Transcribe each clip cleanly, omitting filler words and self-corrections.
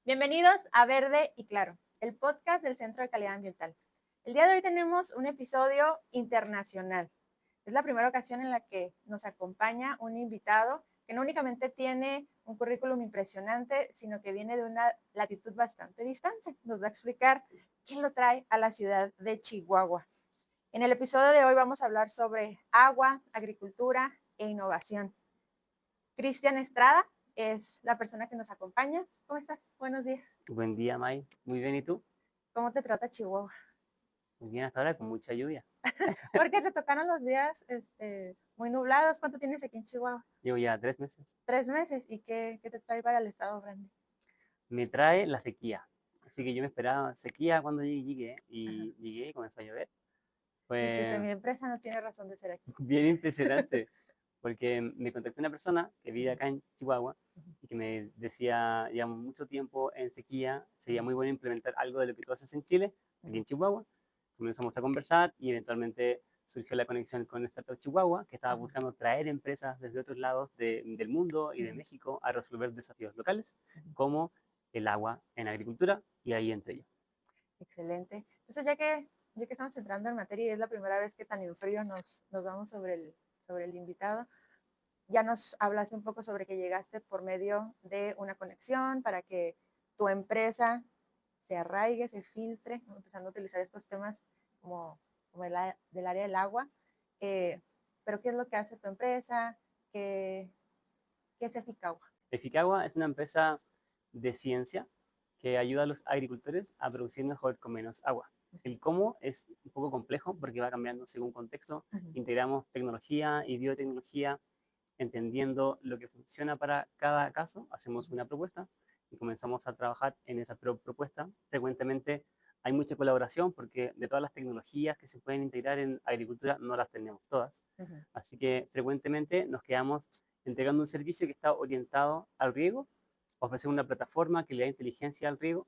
Bienvenidos a Verde y Claro, el podcast del Centro de Calidad Ambiental. El día de hoy tenemos un episodio internacional. Es la primera ocasión en la que nos acompaña un invitado que no únicamente tiene un currículum impresionante, sino que viene de una latitud bastante distante. Nos va a explicar quién lo trae a la ciudad de Chihuahua. En el episodio de hoy vamos a hablar sobre agua, agricultura e innovación. Cristian Estrada es la persona que nos acompaña. ¿Cómo estás? Buenos días. Buen día, May. Muy bien, ¿y tú? ¿Cómo te trata Chihuahua? Muy bien hasta ahora, con mucha lluvia. Porque te tocaron los días muy nublados. ¿Cuánto tienes aquí en Chihuahua? Llevo ya 3 meses. 3 meses. ¿Y qué te trae para el estado grande? Me trae la sequía. Así que yo me esperaba sequía cuando llegué Ajá. y llegué y comenzó a llover. Dijiste, Fue mi empresa no tiene razón de ser aquí. bien impresionante porque me contactó una persona que vive Ujú, acá en Chihuahua ujú, y que me decía, llevamos mucho tiempo en sequía, sería ujú, muy bueno implementar algo de lo que tú haces en Chile, aquí ujú, en Chihuahua. Comenzamos a conversar y eventualmente surgió la conexión con Startup Chihuahua, que estaba ujú, buscando traer empresas desde otros lados del mundo y de ujú, México a resolver desafíos locales, ujú. como el agua en agricultura, y ahí entre yo. Excelente. Entonces, ya que estamos entrando en materia y es la primera vez que tan en frío nos vamos sobre el invitado, ya nos hablaste un poco sobre que llegaste por medio de una conexión para que tu empresa se arraigue, se filtre, ¿no? Empezando a utilizar estos temas como del área del agua. Eh, pero, ¿qué es lo que hace tu empresa? ¿Qué es Eficagua? Eficagua es una empresa de ciencia que ayuda a los agricultores a producir mejor con menos agua. El cómo es un poco complejo porque va cambiando según contexto. Uh -huh. Integramos tecnología y biotecnología entendiendo lo que funciona para cada caso. Hacemos una propuesta y comenzamos a trabajar en esa propuesta. Frecuentemente hay mucha colaboración porque de todas las tecnologías que se pueden integrar en agricultura no las tenemos todas. Uh -huh. Así que frecuentemente nos quedamos entregando un servicio que está orientado al riego, ofrecer una plataforma que le da inteligencia al riego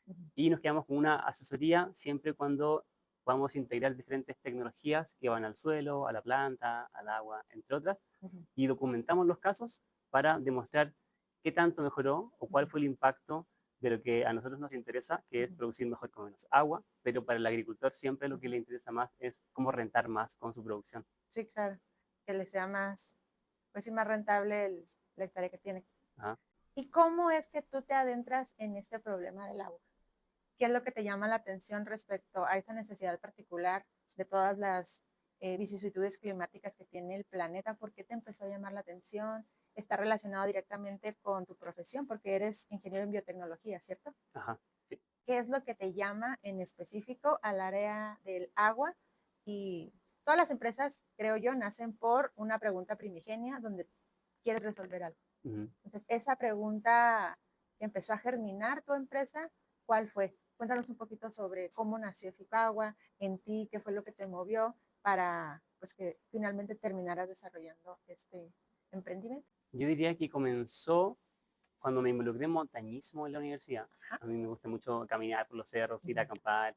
Uh -huh. y nos quedamos con una asesoría siempre cuando podamos integrar diferentes tecnologías que van al suelo, a la planta, al agua, entre otras, Uh -huh. y documentamos los casos para demostrar qué tanto mejoró o cuál fue el impacto de lo que a nosotros nos interesa, que es producir mejor con menos agua, pero para el agricultor siempre lo que le interesa más es cómo rentar más con su producción. Sí, claro, que le sea pues sí, más rentable la hectárea que tiene. Ajá. ¿Y cómo es que tú te adentras en este problema del agua? ¿Qué es lo que te llama la atención respecto a esta necesidad particular de todas las vicisitudes climáticas que tiene el planeta? ¿Por qué te empezó a llamar la atención? Está relacionado directamente con tu profesión, porque eres ingeniero en biotecnología, ¿cierto? Ajá, sí. ¿Qué es lo que te llama en específico al área del agua? Y todas las empresas, creo yo, nacen por una pregunta primigenia donde quieres resolver algo. Ujú. Entonces, esa pregunta que empezó a germinar tu empresa, ¿cuál fue? Cuéntanos un poquito sobre cómo nació Eficagua, en ti, qué fue lo que te movió para pues, que finalmente terminaras desarrollando este emprendimiento. Yo diría que comenzó cuando me involucré en montañismo en la universidad. Ajá. A mí me gusta mucho caminar por los cerros, Uh ir a -huh. acampar,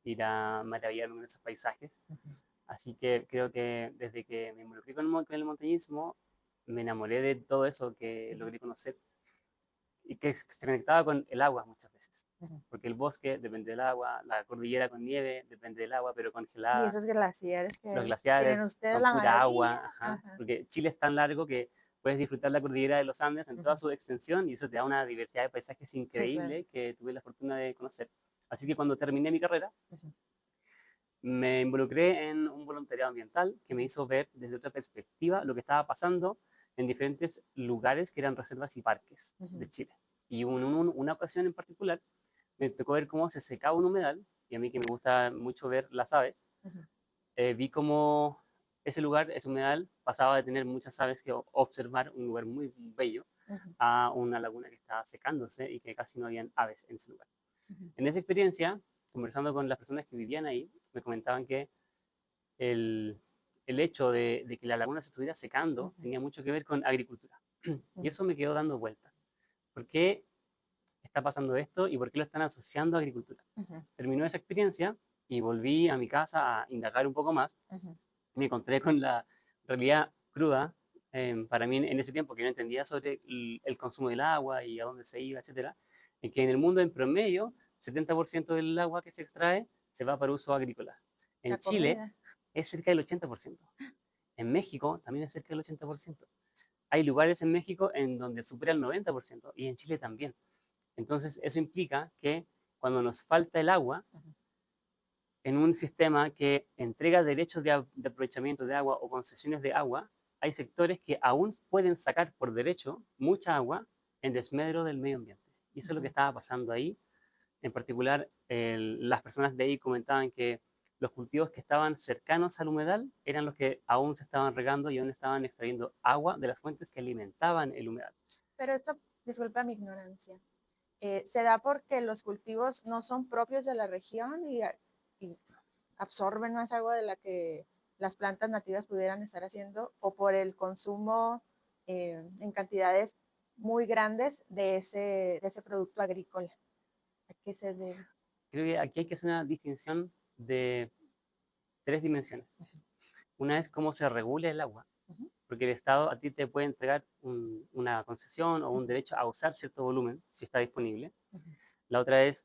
ir a maravillarme con esos paisajes. Uh -huh. Así que creo que desde que me involucré con el montañismo, me enamoré de todo eso que Uh -huh. logré conocer y que se conectaba con el agua muchas veces. Uh -huh. Porque el bosque depende del agua, la cordillera con nieve depende del agua, pero Y congelada. esos glaciares Los que tienen glaciares ustedes son la pura maravilla. agua, ajá, Ajá. porque Chile es tan largo que puedes disfrutar la cordillera de los Andes en Uh toda -huh. su extensión y eso te da una diversidad de paisajes Sí, claro. increíble que tuve la fortuna de conocer. Así que cuando terminé mi carrera, Uh -huh. me involucré en un voluntariado ambiental que Uh me -huh. hizo ver desde otra perspectiva lo que estaba pasando en diferentes lugares que eran reservas y parques Uh de -huh. Chile. Y una ocasión en particular me tocó ver cómo se secaba un humedal, y a mí que me gusta mucho ver las aves, Uh -huh. vi cómo ese lugar, ese humedal, pasaba de tener muchas aves que observar, un lugar muy bello, Uh -huh. a una laguna que estaba secándose y que casi no habían aves en ese lugar. Uh -huh. En esa experiencia, conversando con las personas que vivían ahí, me comentaban que el, el hecho de que la laguna se estuviera Uh secando -huh. tenía mucho que ver con agricultura. Uh Y -huh. eso me quedó dando vueltas. ¿Por qué está pasando esto y por qué lo están asociando a agricultura? Uh -huh. Terminó esa experiencia y volví a mi casa a indagar un poco más. Uh -huh. Me encontré con la realidad cruda para mí en ese tiempo que no entendía sobre el consumo del agua y a dónde se iba, etcétera. en que en el mundo en promedio 70% del agua que se extrae se va para uso agrícola. La En Chile comida. es cerca del 80%. En México también es cerca del 80%. Hay lugares en México en donde supera el 90% y en Chile también. Entonces, eso implica que cuando nos falta el agua, Ujú. en un sistema que entrega derechos de aprovechamiento de agua o concesiones de agua, hay sectores que aún pueden sacar por derecho mucha agua en desmedro del medio ambiente. Y eso es lo que Ujú. estaba pasando ahí. En particular, las personas de ahí comentaban que los cultivos que estaban cercanos al humedal eran los que aún se estaban regando y aún estaban extrayendo agua de las fuentes que alimentaban el humedal. Pero esto, disculpa mi ignorancia, ¿se da porque los cultivos no son propios de la región y absorben más agua de la que las plantas nativas pudieran estar haciendo, o por el consumo en cantidades muy grandes de ese producto agrícola? ¿A qué se debe? Creo que aquí hay que hacer una distinción de tres dimensiones. Ujú. Una es cómo se regula el agua, Ujú. porque el Estado a ti te puede entregar una concesión o un Ujú. derecho a usar cierto volumen si está disponible. Ujú. La otra es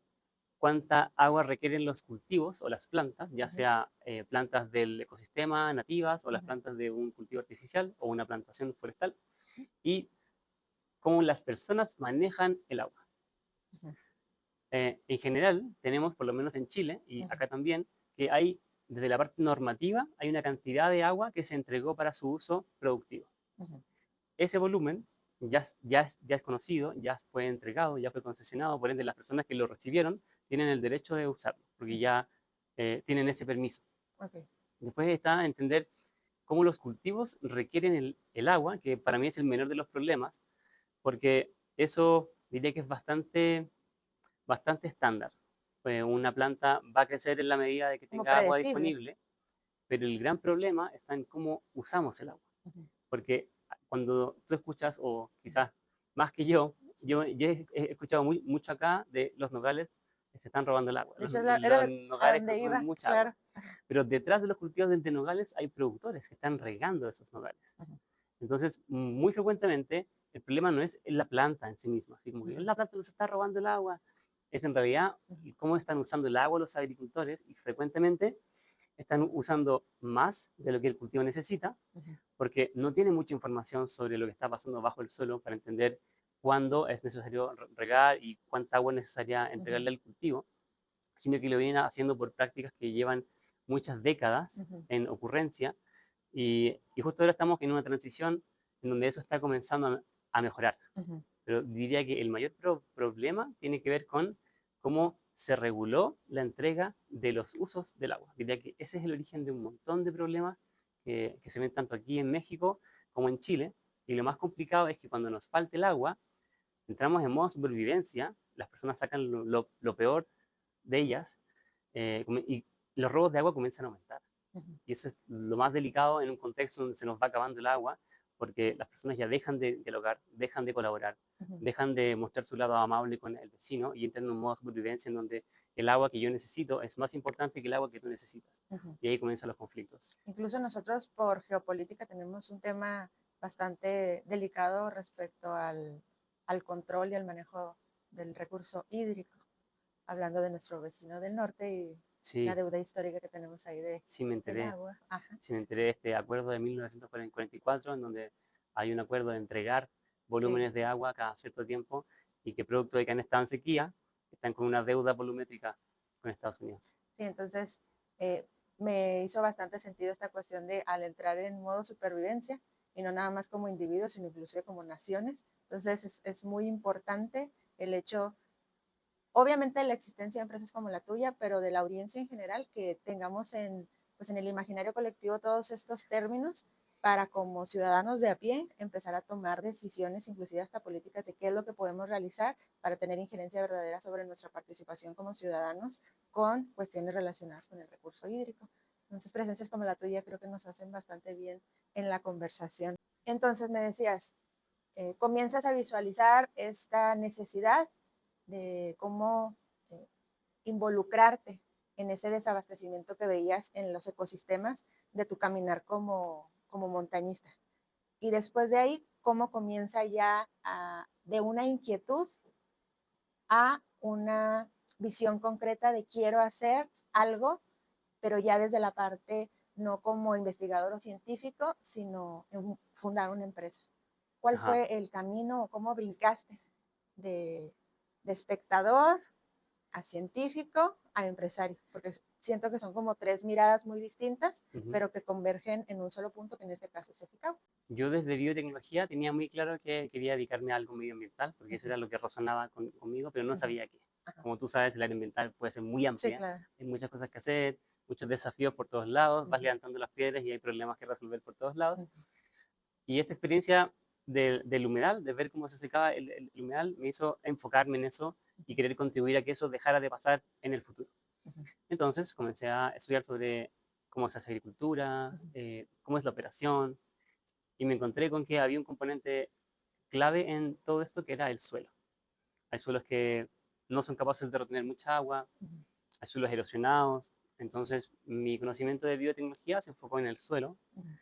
cuánta agua requieren los cultivos o las plantas, ya Ujú. sea plantas del ecosistema nativas o las Ujú. plantas de un cultivo artificial o una plantación forestal, Ujú. y cómo las personas manejan el agua. Ujú. En general, tenemos, por lo menos en Chile y Ujú. acá también, que hay, desde la parte normativa, hay una cantidad de agua que se entregó para su uso productivo. Ujú. Ese volumen ya es conocido, ya fue entregado, ya fue concesionado, por ende las personas que lo recibieron tienen el derecho de usarlo, porque Ujú. ya tienen ese permiso. Ok. Después está entender cómo los cultivos requieren el agua, que para mí es el menor de los problemas, porque eso diría que es bastante estándar. Una planta va a crecer en la medida de que Como tenga agua predecible. disponible, pero el gran problema está en cómo usamos el agua. Ujú. Porque cuando tú escuchas, o Ujú. quizás más que yo he escuchado mucho acá de los nogales que se están robando el agua. De hecho, Los a nogales donde consumen iba, mucha agua. claro. Pero detrás de los cultivos de nogales hay productores que están regando esos nogales. Ujú. Entonces, muy frecuentemente, el problema no es la planta en sí misma, así como que Ujú. la planta nos está robando el agua. Es en realidad Ujú. cómo están usando el agua los agricultores, y frecuentemente están usando más de lo que el cultivo necesita, Ujú. porque no tiene mucha información sobre lo que está pasando bajo el suelo para entender cuándo es necesario regar y cuánta agua es necesaria Ujú. entregarle al cultivo, sino que lo vienen haciendo por prácticas que llevan muchas décadas Ujú. en ocurrencia, y justo ahora estamos en una transición en donde eso está comenzando a mejorar. Ujú. Pero diría que el mayor problema tiene que ver con cómo se reguló la entrega de los usos del agua. Diría que ese es el origen de un montón de problemas que se ven tanto aquí en México como en Chile. Y lo más complicado es que cuando nos falta el agua, entramos en modo supervivencia, las personas sacan lo peor de ellas, y los robos de agua comienzan a aumentar. Ujú. Y eso es lo más delicado en un contexto donde se nos va acabando el agua, porque las personas ya dejan de dialogar, dejan de colaborar, Ujú. dejan de mostrar su lado amable con el vecino y entran en un modo de supervivencia en donde el agua que yo necesito es más importante que el agua que tú necesitas. Ujú. Y ahí comienzan los conflictos. Incluso nosotros por geopolítica tenemos un tema bastante delicado respecto al control y al manejo del recurso hídrico, hablando de nuestro vecino del norte y la Sí, deuda histórica que tenemos ahí sí me del enteré. agua. Ajá. Sí me enteré de este acuerdo de 1944, en donde hay un acuerdo de entregar Sí, volúmenes de agua cada cierto tiempo, y que producto de que han estado en sequía, están con una deuda volumétrica con Estados Unidos. sí, entonces eh, me hizo bastante sentido esta cuestión de al entrar en modo supervivencia y no nada más como individuos, sino inclusive como naciones. Entonces es muy importante el hecho, obviamente, la existencia de empresas como la tuya, pero de la audiencia en general, que tengamos pues en el imaginario colectivo todos estos términos para como ciudadanos de a pie empezar a tomar decisiones, inclusive hasta políticas, de qué es lo que podemos realizar para tener injerencia verdadera sobre nuestra participación como ciudadanos con cuestiones relacionadas con el recurso hídrico. Entonces, presencias como la tuya creo que nos hacen bastante bien en la conversación. Entonces, me decías, comienzas a visualizar esta necesidad de cómo eh, involucrarte en ese desabastecimiento que veías en los ecosistemas de tu caminar como montañista. Y después de ahí, cómo comienza ya de una inquietud a una visión concreta de quiero hacer algo, pero ya desde la parte no como investigador o científico, sino fundar una empresa. ¿Cuál Ajá. fue el camino o cómo brincaste de, de espectador a científico a empresario? Porque siento que son como tres miradas muy distintas, Ujú. pero que convergen en un solo punto, que en este caso es Eficao. Yo desde biotecnología tenía muy claro que quería dedicarme a algo medioambiental, porque eso Ujú, era lo que resonaba conmigo, pero no ujú, sabía qué. ajá. Como tú sabes, el área ambiental puede ser muy Sí, amplia, claro. hay muchas cosas que hacer, muchos desafíos por todos lados, vas Ujú, levantando las piedras y hay problemas que resolver por todos lados. ujú, Y esta experiencia del humedal, de ver cómo se secaba el humedal, me hizo enfocarme en eso y ujú, querer contribuir a que eso dejara de pasar en el futuro. ujú, Entonces comencé a estudiar sobre cómo se hace agricultura, ujú, cómo es la operación, y me encontré con que había un componente clave en todo esto que era el suelo. Hay suelos que no son capaces de retener mucha agua, ujú, hay suelos erosionados. Entonces, mi conocimiento de biotecnología se enfocó en el suelo ujú,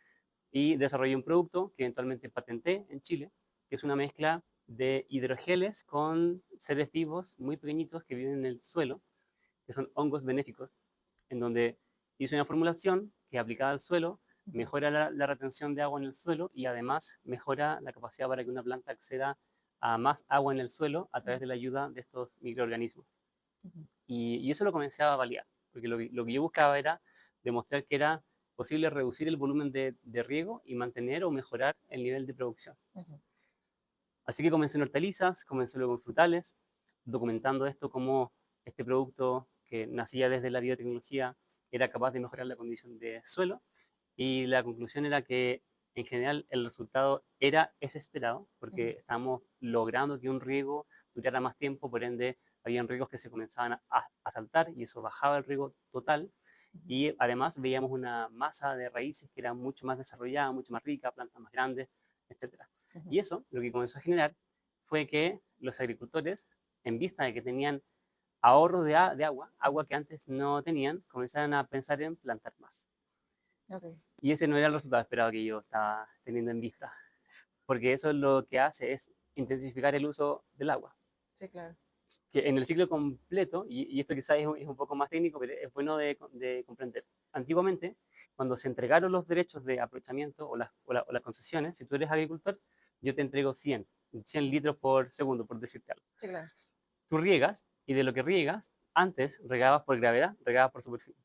y desarrollé un producto que eventualmente patenté en Chile, que es una mezcla de hidrogeles con seres vivos muy pequeñitos que viven en el suelo, que son hongos benéficos, en donde hice una formulación que aplicada al suelo ujú, mejora la retención de agua en el suelo y además mejora la capacidad para que una planta acceda a más agua en el suelo a través de la ayuda de estos microorganismos. ujú, Y eso lo comencé a validar, porque lo que yo buscaba era demostrar que era posible reducir el volumen de riego y mantener o mejorar el nivel de producción. ujú, Así que comencé en hortalizas, comencé luego en frutales, documentando esto como este producto que nacía desde la biotecnología era capaz de mejorar la condición de suelo, y la conclusión era que en general el resultado era ese esperado, porque ujú, estábamos logrando que un riego durara más tiempo, por ende habían riegos que se comenzaban a saltar y eso bajaba el riego total, ujú, y además veíamos una masa de raíces que era mucho más desarrollada, mucho más rica, plantas más grandes, etcétera. ujú, Y eso lo que comenzó a generar fue que los agricultores, en vista de que tenían ahorro de agua, ujú. agua que antes no tenían, comenzaron a pensar en plantar más. Ok, Y ese no era el resultado esperado que yo estaba teniendo en vista, porque eso lo que hace es intensificar el uso del agua. sí, claro. Que en el ciclo completo, y esto quizás es un poco más técnico, pero es bueno de comprender. Antiguamente, cuando se entregaron los derechos de aprovechamiento o las concesiones, si tú eres agricultor, yo te entrego 100 litros por segundo, por decirte algo. Sí, claro. Tú riegas, y de lo que riegas, antes regabas por gravedad, regabas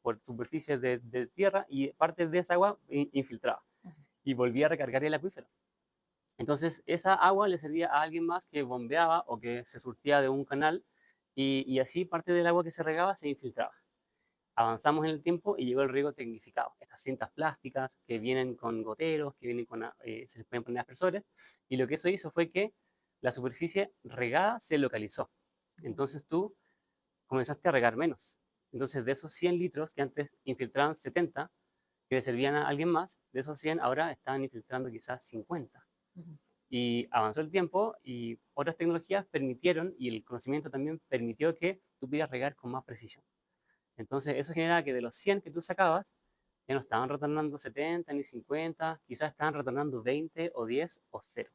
por superficies de tierra, y parte de esa agua infiltraba Ujú, y volvía a recargar el acuífero. Entonces, esa agua le servía a alguien más que bombeaba o que se surtía de un canal, y así parte del agua que se regaba se infiltraba. Avanzamos en el tiempo y llegó el riego tecnificado. Estas cintas plásticas que vienen con goteros, que vienen con, se les pueden poner aspersores, y lo que eso hizo fue que la superficie regada se localizó. ujú, Entonces tú comenzaste a regar menos. Entonces de esos 100 litros que antes infiltraban 70, que le servían a alguien más, de esos 100 ahora estaban infiltrando quizás 50. ujú, Y avanzó el tiempo y otras tecnologías permitieron, y el conocimiento también permitió que tú pudieras regar con más precisión. Entonces eso genera que de los 100 que tú sacabas, ya no estaban retornando 70 ni 50, quizás estaban retornando 20 o 10 o cero.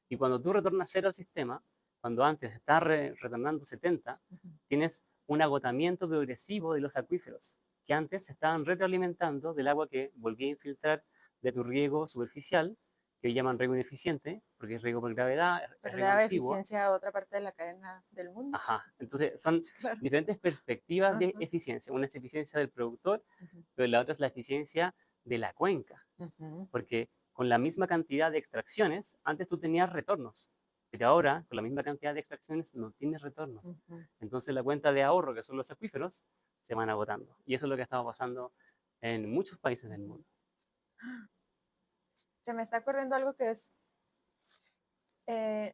Y cuando tú retornas cero al sistema, cuando antes estabas retornando 70, ujú. tienes un agotamiento progresivo de los acuíferos, que antes se estaban retroalimentando del agua que volvía a infiltrar de tu riego superficial, que hoy llaman riego ineficiente, porque es riego por gravedad, es Pero le riego daba antiguo. eficiencia a otra parte de la cadena del mundo. Ajá. Entonces son Sí, claro. diferentes perspectivas de Ajá, eficiencia. Una es eficiencia del productor, ujú, pero la otra es la eficiencia de la cuenca, ujú, porque con la misma cantidad de extracciones, antes tú tenías retornos, pero ahora con la misma cantidad de extracciones no tienes retornos. ujú. Entonces la cuenta de ahorro, que son los acuíferos, se van agotando. Y eso es lo que ha estado pasando en muchos países del Ujú. mundo. Se me está ocurriendo algo que es,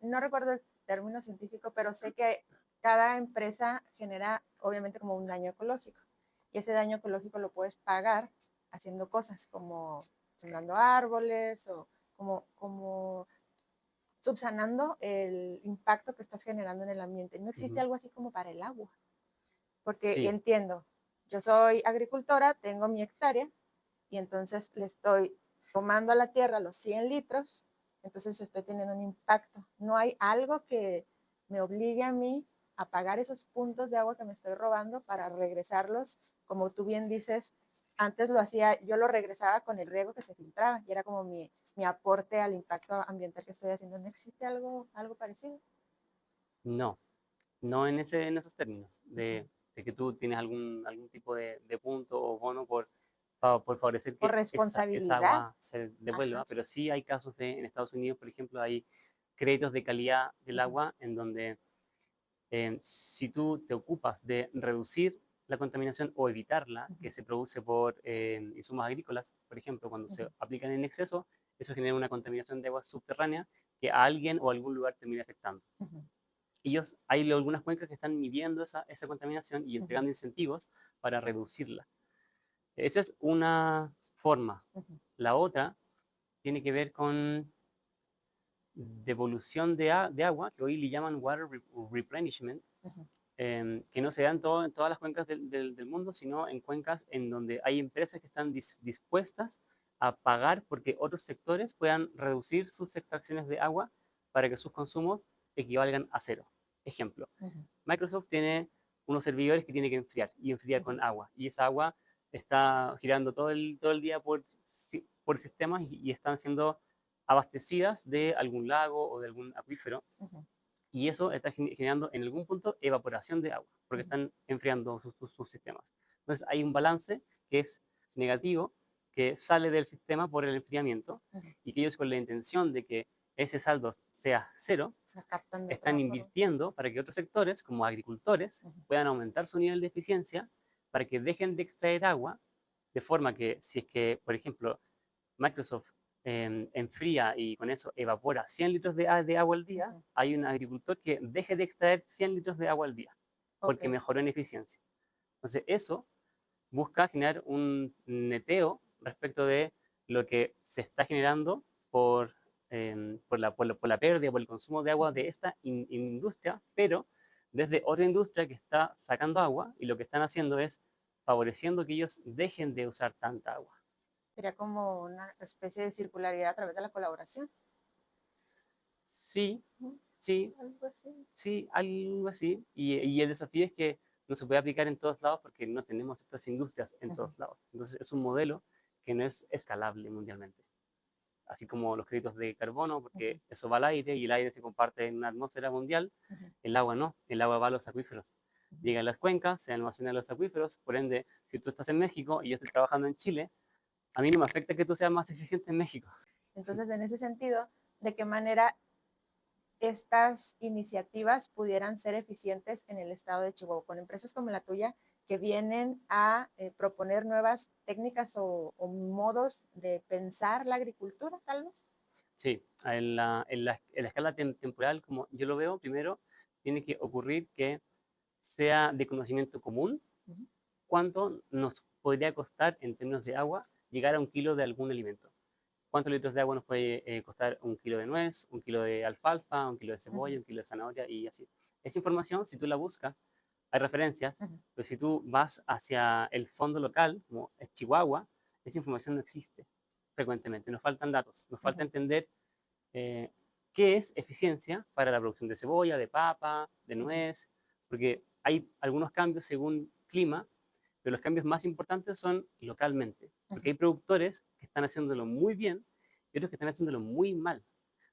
no recuerdo el término científico, pero sé que cada empresa genera obviamente como un daño ecológico. Y ese daño ecológico lo puedes pagar haciendo cosas como sembrando árboles o como subsanando el impacto que estás generando en el ambiente. No existe Ujú. algo así como para el agua, porque Sí. entiendo, yo soy agricultora, tengo mi hectárea y entonces le estoy tomando a la tierra los 100 litros, entonces estoy teniendo un impacto. No hay algo que me obligue a mí a pagar esos puntos de agua que me estoy robando para regresarlos, como tú bien dices, antes lo hacía, yo lo regresaba con el riego que se filtraba y era como mi aporte al impacto ambiental que estoy haciendo. ¿No existe algo parecido? No, no en esos términos, Ujú. de que tú tienes algún tipo de punto o bono por favorecer Por que esa responsabilidad. agua se devuelva, Ajá. pero sí hay casos en Estados Unidos, por ejemplo, hay créditos de calidad del Ujú, agua en donde si tú te ocupas de reducir la contaminación o evitarla, ujú, que se produce por insumos agrícolas, por ejemplo, cuando se ujú, aplican en exceso, eso genera una contaminación de agua subterránea que a alguien o a algún lugar termina afectando. ujú, Hay algunas cuencas que están midiendo esa contaminación y ujú, entregando incentivos para reducirla. Esa es una forma. ujú, La otra tiene que ver con devolución de agua, que hoy le llaman water replenishment, ujú, que no se da en todas las cuencas del mundo, sino en cuencas en donde hay empresas que están dispuestas a pagar porque otros sectores puedan reducir sus extracciones de agua para que sus consumos equivalgan a cero. Ejemplo, ujú, Microsoft tiene unos servidores que tiene que enfriar y enfría ujú, con agua. Y esa agua está girando todo el día por sistemas y están siendo abastecidas de algún lago o de algún acuífero. ujú, Y eso está generando en algún punto evaporación de agua, porque ujú, están enfriando sus sistemas. Entonces hay un balance que es negativo, que sale del sistema por el enfriamiento, ujú. y que ellos con la intención de que ese saldo sea cero, La captan de están otra forma. invirtiendo para que otros sectores, como agricultores, Ujú, puedan aumentar su nivel de eficiencia para que dejen de extraer agua, de forma que si es que, por ejemplo, Microsoft enfría y con eso evapora 100 litros de agua al día, ujú. hay un agricultor que deje de extraer 100 litros de agua al día, Ok. porque mejoró en eficiencia. Entonces, eso busca generar un neteo respecto de lo que se está generando por la pérdida, por el consumo de agua Ujú. de esta industria, pero desde otra industria que está sacando agua y lo que están haciendo es favoreciendo que ellos dejen de usar tanta agua. Sería como una especie de circularidad a través de la colaboración. Sí, Ujú, sí, algo así. sí, algo así. Y el desafío es que no se puede aplicar en todos lados porque no tenemos estas industrias en Ujú, todos lados. Entonces es un modelo que no es escalable mundialmente. Así como los créditos de carbono, ujú, porque eso va al aire y el aire se comparte en una atmósfera mundial, ujú, el agua no, el agua va a los acuíferos. ujú. Llega a las cuencas, se almacena en los acuíferos, por ende, si tú estás en México y yo estoy trabajando en Chile, a mí no me afecta que tú seas más eficiente en México. Entonces, en ese sentido, ¿de qué manera estas iniciativas pudieran ser eficientes en el estado de Chihuahua, con empresas como la tuya que vienen a proponer nuevas técnicas o modos de pensar la agricultura, tal vez? Sí, en la escala temporal, como yo lo veo, primero tiene que ocurrir que sea de conocimiento común Ujú, cuánto nos podría costar en términos de agua llegar a un kilo de algún alimento. ¿Cuántos litros de agua nos puede costar un kilo de nuez, un kilo de alfalfa, un kilo de cebolla, ujú, un kilo de zanahoria y así? Esa información, si tú la buscas, hay referencias, ujú, pero si tú vas hacia el fondo local, como es Chihuahua, esa información no existe frecuentemente. Nos faltan datos, nos falta ujú, entender eh, qué es eficiencia para la producción de cebolla, de papa, de ujú, nuez, porque hay algunos cambios según clima, pero los cambios más importantes son localmente, porque ujú. hay productores que están haciéndolo muy bien y otros que están haciéndolo muy mal.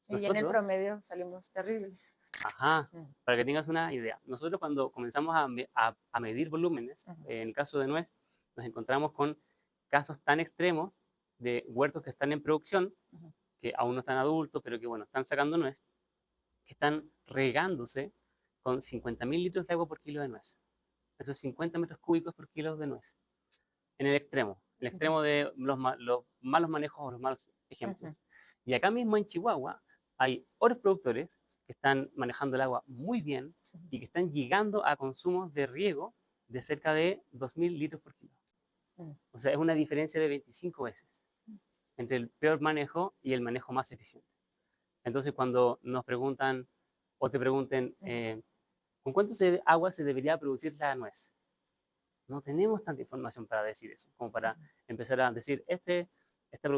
Y en el Nosotros, promedio salimos terribles. ajá, Ujú, para que tengas una idea, nosotros cuando comenzamos a medir volúmenes, ujú, en el caso de nuez, nos encontramos con casos tan extremos de huertos que están en producción, ujú, que aún no están adultos, pero que bueno, están sacando nuez, que están regándose con 50.000 litros de agua por kilo de nuez. Esos 50 metros cúbicos por kilo de nuez. En el ujú, extremo de los malos manejos o los malos ejemplos. ujú, Y acá mismo en Chihuahua hay otros productores que están manejando el agua muy bien ujú, y que están llegando a consumos de riego de cerca de 2.000 litros por kilo. ujú, O sea, es una diferencia de 25 veces entre el peor manejo y el manejo más eficiente. Entonces, cuando nos preguntan o te pregunten, ujú, ¿con cuánto agua se debería producir la nuez? No tenemos tanta información para decir eso, como para ujú, empezar a decir, este está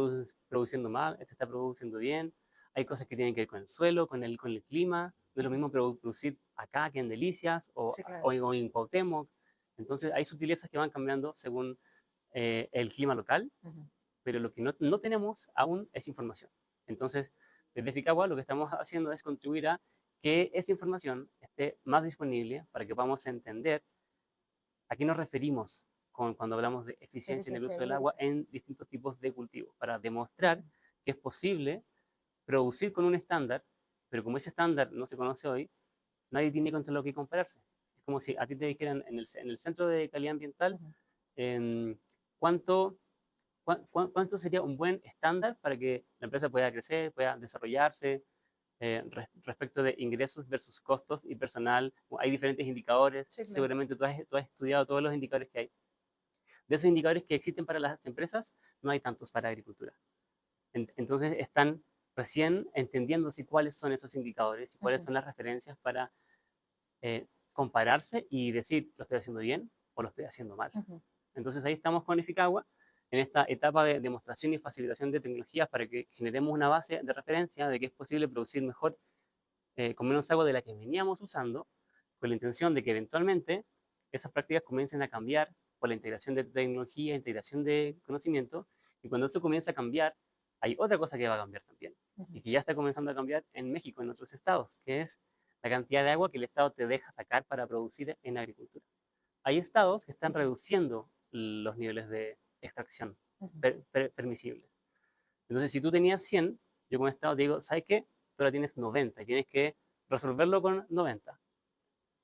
produciendo mal, este está produciendo bien, hay cosas que tienen que ver con el suelo, con el clima, No es lo Ujú. mismo producir acá que en Delicias Sí, claro. o en Cuauhtémoc. Entonces hay sutilezas que van cambiando según el clima local, Ujú. pero lo que no tenemos aún es información. Entonces, desde Ficagua lo que estamos haciendo es contribuir a que esa información esté más disponible para que podamos entender a qué nos referimos cuando hablamos de eficiencia en el Eficiencia uso del agua hídrica. en distintos tipos de cultivos, para demostrar Ujú. que es posible producir con un estándar, pero como ese estándar no se conoce hoy, nadie tiene contra lo que compararse. Es como si a ti te dijeran en el Centro de Calidad Ambiental, Ujú. em, ¿cuánto, cuánto sería un buen estándar para que la empresa pueda crecer, pueda desarrollarse, respecto de ingresos versus costos y personal? Hay diferentes indicadores, Sí, claro. seguramente tú has estudiado todos los indicadores que hay. De esos indicadores que existen para las empresas, no hay tantos para agricultura. Entonces están recién entendiéndose cuáles son esos indicadores y cuáles Ujú. son las referencias para compararse y decir, ¿lo estoy haciendo bien o lo estoy haciendo mal? Ujú. Entonces ahí estamos con Eficagua en esta etapa de demostración y facilitación de tecnologías para que generemos una base de referencia de que es posible producir mejor con menos agua de la que veníamos usando, con la intención de que eventualmente esas prácticas comiencen a cambiar por la integración de tecnología, integración de conocimiento, y cuando eso comienza a cambiar, hay otra cosa que va a cambiar también, y Ujú. que ya está comenzando a cambiar en México, en otros estados, que es la cantidad de agua que el Estado te deja sacar para producir en agricultura. Hay estados que están Ujú. reduciendo los niveles de extracción Ujú. permisibles. Entonces, si tú tenías 100, yo como estado te digo, ¿sabes qué? Tú ahora tienes 90 y tienes que resolverlo con 90.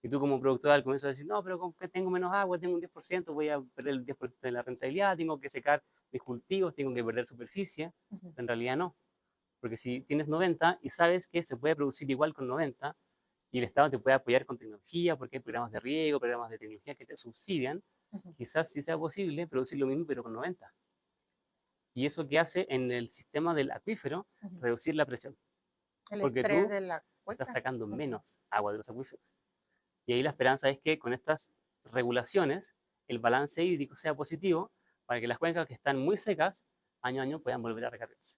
Y tú como productor al comienzo decir, no, pero con que tengo menos agua, tengo un 10%, voy a perder el 10% de la rentabilidad, tengo que secar mis cultivos, tengo que perder superficie. Ujú. En realidad no, porque si tienes 90 y sabes que se puede producir igual con 90 y el Estado te puede apoyar con tecnología, porque hay programas de riego, programas de tecnología que te subsidian, Ujú. quizás sí sea posible producir lo mismo pero con 90. Y eso que hace en el sistema del acuífero, Ujú. reducir la presión, El porque estrés tú de la estás cueca. sacando Ujú. menos agua de los acuíferos. Y ahí la esperanza es que con estas regulaciones el balance hídrico sea positivo para que las cuencas que están muy secas año a año puedan volver a recargarse.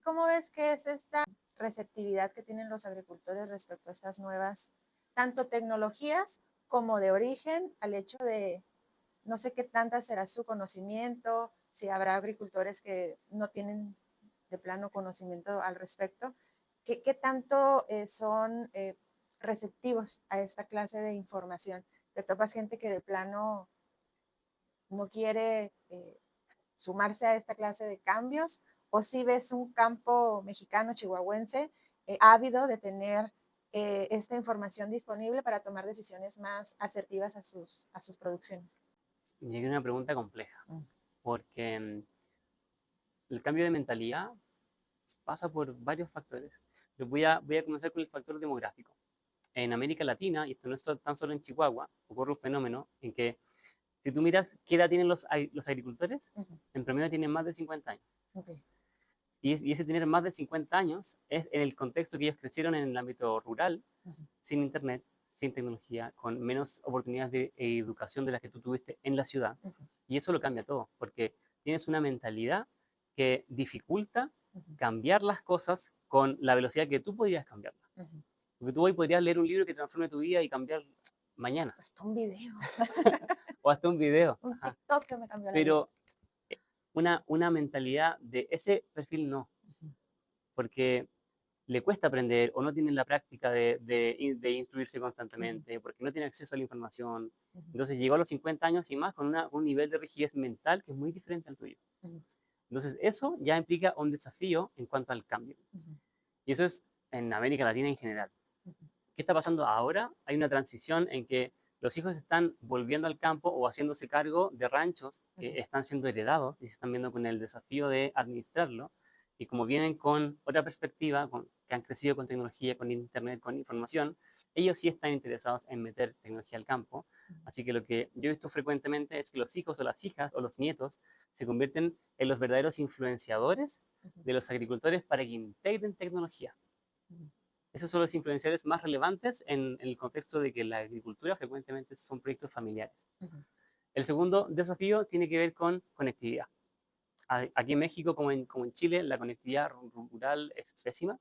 ¿Cómo ves que es esta receptividad que tienen los agricultores respecto a estas nuevas, tanto tecnologías como de origen, al hecho de, no sé qué tanta será su conocimiento, si habrá agricultores que no tienen de plano conocimiento al respecto, qué tanto son receptivos a esta clase de información? ¿Te topas gente que de plano no quiere sumarse a esta clase de cambios? ¿O si ves un campo mexicano, chihuahuense, ávido de tener esta información disponible para tomar decisiones más asertivas a sus producciones? Y hay una pregunta compleja, Mm. porque el cambio de mentalidad pasa por varios factores. Voy a comenzar con el factor demográfico. En América Latina, y esto no es tan solo en Chihuahua, ocurre un fenómeno en que si tú miras qué edad tienen los agricultores, Ujú. en promedio tienen más de 50 años. Ok. Y ese tener más de 50 años es en el contexto que ellos crecieron en el ámbito rural, Ujú. sin internet, sin tecnología, con menos oportunidades de educación de las que tú tuviste en la ciudad. Ujú. Y eso lo cambia todo, porque tienes una mentalidad que dificulta Ujú. cambiar las cosas con la velocidad que tú podrías cambiarlas. Ujú. Porque tú hoy podrías leer un libro que transforme tu vida y cambiar mañana, Hasta un video, o hasta un video. un Ajá. TikTok que me cambió la vida. Pero una mentalidad de ese perfil no, Ujú. porque le cuesta aprender o no tiene la práctica de instruirse Ujú. constantemente, porque no tiene acceso a la información. Ujú. Entonces llegó a los 50 años y más con un nivel de rigidez mental que es muy diferente al tuyo. Ujú. Entonces eso ya implica un desafío en cuanto al cambio. Ujú. Y eso es en América Latina en general. Ujú. ¿Qué está pasando ahora? Hay una transición en que los hijos están volviendo al campo o haciéndose cargo de ranchos Ujú. que están siendo heredados y se están viendo con el desafío de administrarlo. Y como vienen con otra perspectiva, que han crecido con tecnología, con internet, con información, ellos sí están interesados en meter tecnología al campo. Ujú. Así que lo que yo he visto frecuentemente es que los hijos o las hijas o los nietos se convierten en los verdaderos influenciadores Ujú. de los agricultores para que integren tecnología. Ujú. Esos son los influenciadores más relevantes en el contexto de que la agricultura frecuentemente son proyectos familiares. Ujú. El segundo desafío tiene que ver con conectividad. Aquí en México, como en Chile, la conectividad rural es pésima.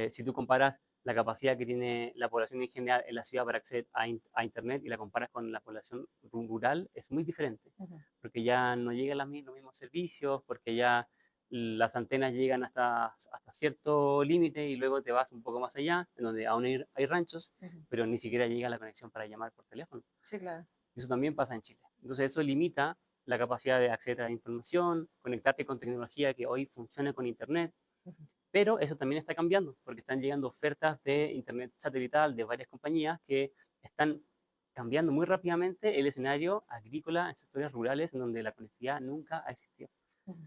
Si tú comparas la capacidad que tiene la población en general en la ciudad para acceder a Internet y la comparas con la población rural, es muy diferente, Ujú. porque ya no llegan los mismos servicios, porque ya las antenas llegan hasta cierto límite y luego te vas un poco más allá, en donde aún hay ranchos, Ujú. pero ni siquiera llega la conexión para llamar por teléfono. Sí, claro. Eso también pasa en Chile. Entonces eso limita la capacidad de acceder a la información, conectarte con tecnología que hoy funciona con Internet, Ujú. pero eso también está cambiando, porque están llegando ofertas de Internet satelital de varias compañías que están cambiando muy rápidamente el escenario agrícola en sectores rurales en donde la conectividad nunca ha existido. Ujú.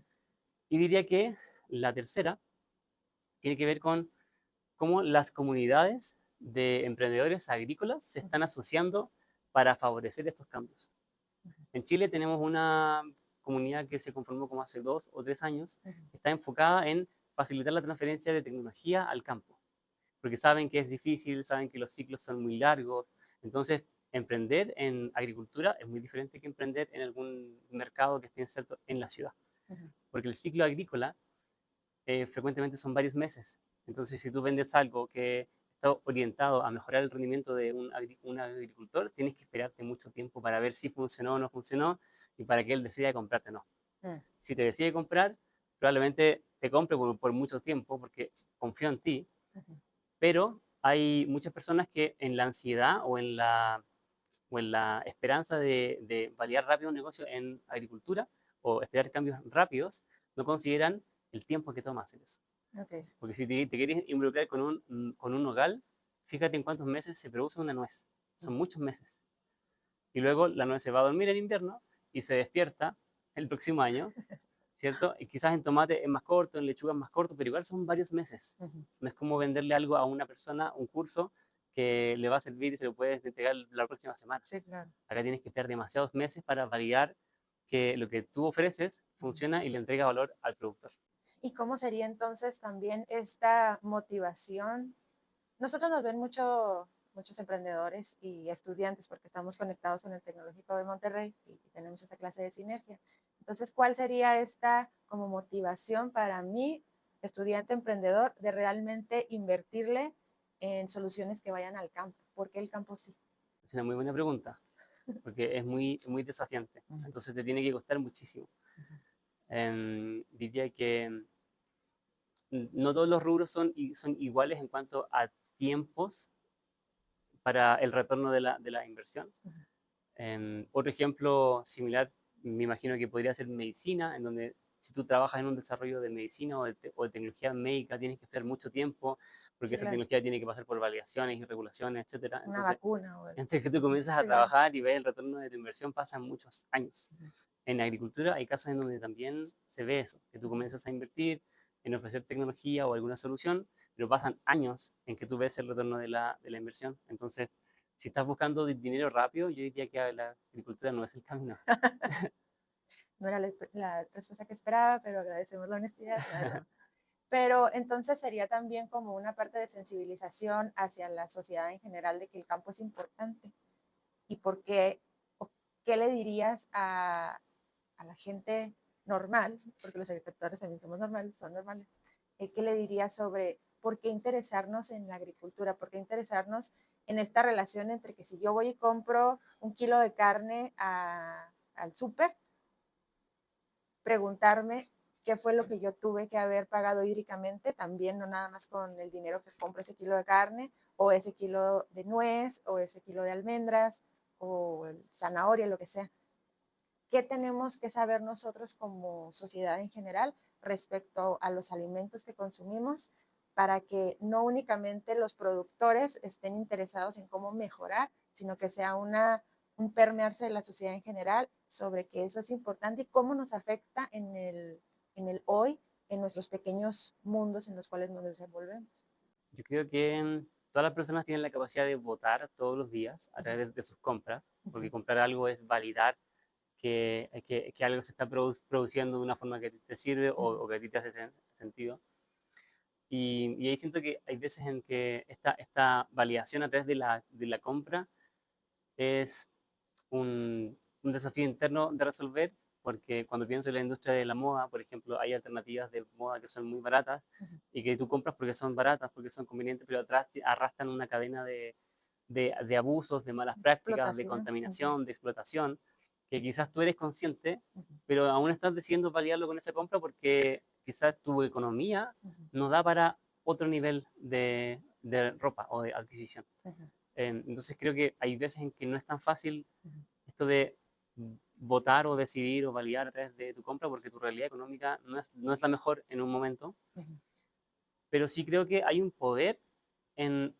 Y diría que la tercera tiene que ver con cómo las comunidades de emprendedores agrícolas se Ujú. están asociando para favorecer estos cambios. Ujú. En Chile tenemos una comunidad que se conformó como hace 2 o 3 años, Ujú. que está enfocada en facilitar la transferencia de tecnología al campo, porque saben que es difícil, saben que los ciclos son muy largos. Entonces, emprender en agricultura es muy diferente que emprender en algún mercado que esté inserto en la ciudad, Ujú. porque el ciclo agrícola frecuentemente son varios meses. Entonces, si tú vendes algo que está orientado a mejorar el rendimiento de un agricultor, tienes que esperarte mucho tiempo para ver si funcionó o no funcionó y para que él decida comprarte o no. Mm. Si te decide comprar, probablemente te compre por mucho tiempo porque confío en ti, Ujú. pero hay muchas personas que en la ansiedad o en la esperanza de validar rápido un negocio en agricultura o esperar cambios rápidos, no consideran el tiempo que toma hacer eso. Ok. Porque si te quieres involucrar con un nogal, fíjate en cuántos meses se produce una nuez. Son Ujú. muchos meses. Y luego la nuez se va a dormir en invierno y se despierta el próximo año, ¿cierto? Y quizás en tomate es más corto, en lechuga es más corto, pero igual son varios meses. Ujú. No es como venderle algo a una persona, un curso que le va a servir y se lo puedes entregar la próxima semana. Sí, claro. Acá tienes que esperar demasiados meses para validar que lo que tú ofreces Ujú. funciona y le entrega valor al productor. ¿Y cómo sería entonces también esta motivación? Nosotros nos ven muchos emprendedores y estudiantes porque estamos conectados con el Tecnológico de Monterrey y tenemos esa clase de sinergia. Entonces, ¿cuál sería esta como motivación para mí, estudiante emprendedor, de realmente invertirle en soluciones que vayan al campo? ¿Por qué el campo sí? Es una muy buena pregunta, porque es muy desafiante. Ujú. Entonces te tiene que costar muchísimo. Ujú. Diría que no todos los rubros son iguales en cuanto a tiempos para el retorno de la inversión. Ujú. Otro ejemplo similar, me imagino que podría ser medicina, en donde si tú trabajas en un desarrollo de medicina o de tecnología médica, tienes que esperar mucho tiempo, porque Sí, esa claro. tecnología tiene que pasar por validaciones y regulaciones, etcétera. Una Entonces, vacuna o el... antes que tú Ujú. comienzas a Sí, claro. trabajar y ves el retorno de tu inversión, pasan muchos años. Ujú. En agricultura hay casos en donde también se ve eso, que tú Ujú. comienzas a invertir en ofrecer tecnología o alguna solución, pero pasan años en que tú ves el retorno de la inversión. Entonces, si estás buscando dinero rápido, yo diría que la agricultura no es el camino. No era la respuesta que esperaba, pero agradecemos la honestidad. No, es broma. Pero entonces sería también como una parte de sensibilización hacia la sociedad en general de que el campo es importante. ¿Y por qué? ¿O qué le dirías a la gente normal? Porque los agricultores también somos normales, son normales. ¿Qué le dirías sobre por qué interesarnos en la agricultura? ¿Por qué interesarnos en esta relación entre que si yo voy y compro un kilo de carne al súper, preguntarme qué fue lo que yo tuve que haber pagado hídricamente, también no nada más con el dinero que compro ese kilo de carne o ese kilo de nuez o ese kilo de almendras o zanahoria, lo que sea? ¿Qué tenemos que saber nosotros como sociedad en general respecto a los alimentos que consumimos para que no únicamente los productores estén interesados en cómo mejorar, sino que sea un permearse de la sociedad en general sobre que eso es importante y cómo nos afecta en el hoy, en nuestros pequeños mundos en los cuales nos desenvolvemos? Yo creo que todas las personas tienen la capacidad de votar todos los días a Ujú. través de sus compras, Ujú. porque comprar algo es validar que algo se está produciendo de una forma que a ti te sirve Ujú. o que a ti te hace sentido. Y ahí siento que hay veces en que esta validación a través de la compra es un desafío interno de resolver porque cuando pienso en la industria de la moda, por ejemplo, hay alternativas de moda que son muy baratas Ujú. y que tú compras porque son baratas, porque son convenientes, pero atrás arrastran una cadena de abusos, de malas prácticas, de Explotación. Ujú, contaminación, de explotación, que quizás tú eres consciente, ujú, pero aún estás decidiendo validarlo con esa compra porque quizás tu economía ujú, no da para otro nivel de ropa o de adquisición. ujú, Entonces creo que hay veces en que no es tan fácil ujú, esto de votar o decidir o validar a través de tu compra porque tu realidad económica no es la mejor en un momento, ujú. pero sí creo que hay un poder en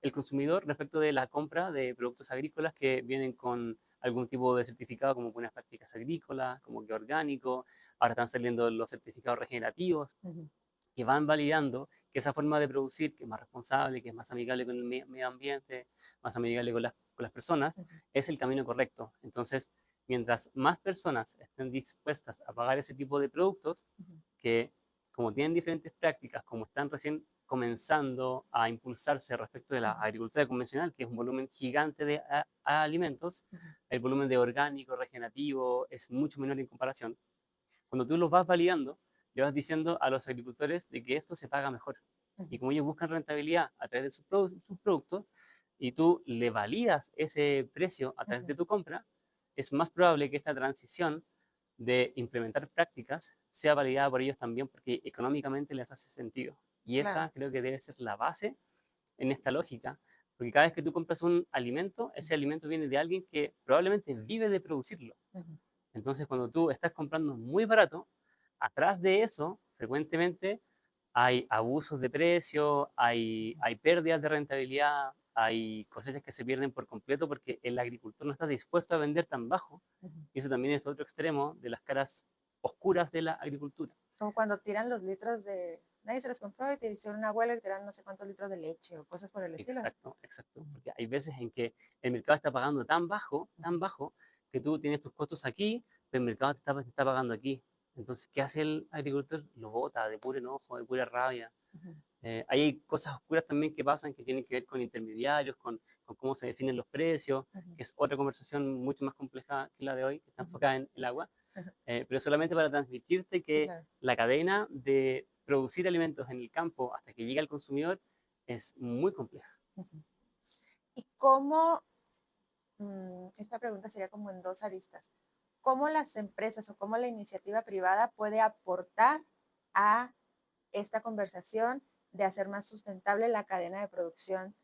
el consumidor respecto de la compra de productos agrícolas que vienen con algún tipo de certificado como buenas prácticas agrícolas, como que orgánico, ahora están saliendo los certificados regenerativos, Ujú. que van validando que esa forma de producir, que es más responsable, que es más amigable con el medio ambiente, más amigable con las personas, Ujú, es el camino correcto. Entonces, mientras más personas estén dispuestas a pagar ese tipo de productos, ujú. que como tienen diferentes prácticas, como están recién comenzando a impulsarse respecto de la Ujú, agricultura convencional, que es un volumen gigante de alimentos, ujú, el volumen de orgánico, regenerativo, es mucho menor en comparación. Cuando tú los vas validando, le vas diciendo a los agricultores de que esto se paga mejor. ujú, Y como ellos buscan rentabilidad a través de sus productos, y tú le validas ese precio a través ujú. de tu compra, es más probable que esta transición de implementar prácticas sea validada por ellos también porque económicamente les hace sentido. Y Claro. esa creo que debe ser la base en esta lógica, porque cada vez que tú compras un alimento, ese alimento viene de alguien que probablemente vive de producirlo. Ujú. Entonces, cuando tú estás comprando muy barato, atrás de eso, frecuentemente hay abusos de precio, hay pérdidas de rentabilidad, hay cosechas que se pierden por completo porque el agricultor no está dispuesto a vender tan bajo. Ujú. Y eso también es otro extremo de las caras oscuras de la agricultura. Como cuando tiran los litros de, nadie se los compró y te hicieron una huelga y tiran no sé cuántos litros de leche o cosas por el estilo. Exacto, exacto. Ujú, Porque hay veces en que el mercado está pagando tan bajo, que tú tienes tus costos aquí, pero el mercado te está pagando aquí. Entonces, ¿qué hace el agricultor? Lo bota de puro enojo, de pura rabia. ujú, Hay cosas oscuras también que pasan que tienen que ver con intermediarios, con cómo se definen los precios, ujú, que es otra conversación mucho más compleja que la de hoy, que está ujú, enfocada en el agua. ujú. Pero solamente para transmitirte Sí, que claro. la cadena de producir alimentos en el campo hasta que llega al consumidor es muy compleja. Ujú. ¿Y cómo, esta pregunta sería como en dos aristas, cómo las empresas o cómo la iniciativa privada puede aportar a esta conversación de hacer más sustentable la cadena de producción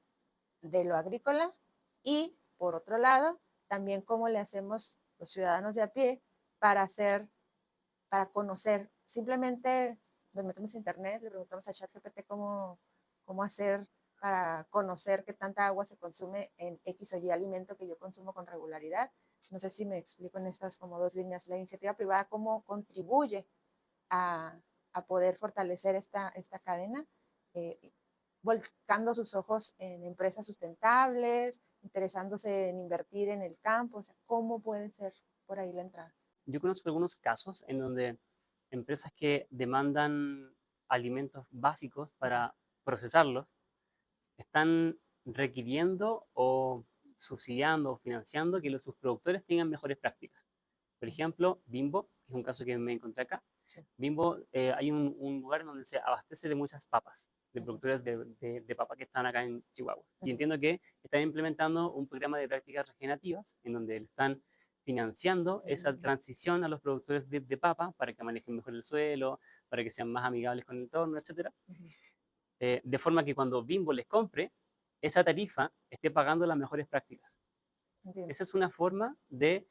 de lo agrícola y, por otro lado, también cómo le hacemos los ciudadanos de a pie para hacer, para conocer, simplemente nos metemos a internet, le preguntamos a ChatGPT cómo hacer para conocer qué tanta agua se consume en X o Y alimento que yo consumo con regularidad. No sé si me explico en estas como dos líneas. La iniciativa privada, cómo contribuye a, a poder fortalecer esta cadena, eh, volcando sus ojos en empresas sustentables, interesándose en invertir en el campo, o sea, ¿cómo puede ser por ahí la entrada? Yo conozco algunos casos en donde empresas que demandan alimentos básicos Uh -huh, para procesarlos están requiriendo o subsidiando o financiando que sus productores tengan mejores prácticas. Por uh -huh, ejemplo, Bimbo, que es un caso que me encontré acá. sí, Bimbo, hay un lugar donde se abastece de muchas papas, de uh -huh, productores de papas que están acá en Chihuahua. uh Y -huh, entiendo que están implementando un programa de prácticas regenerativas en donde le están financiando esa transición a los productores de papa para que manejen mejor el suelo, para que sean más amigables con el entorno, etcétera, uh -huh, de forma que cuando Bimbo les compre, esa tarifa esté pagando las mejores prácticas. entiendo. Esa es una forma de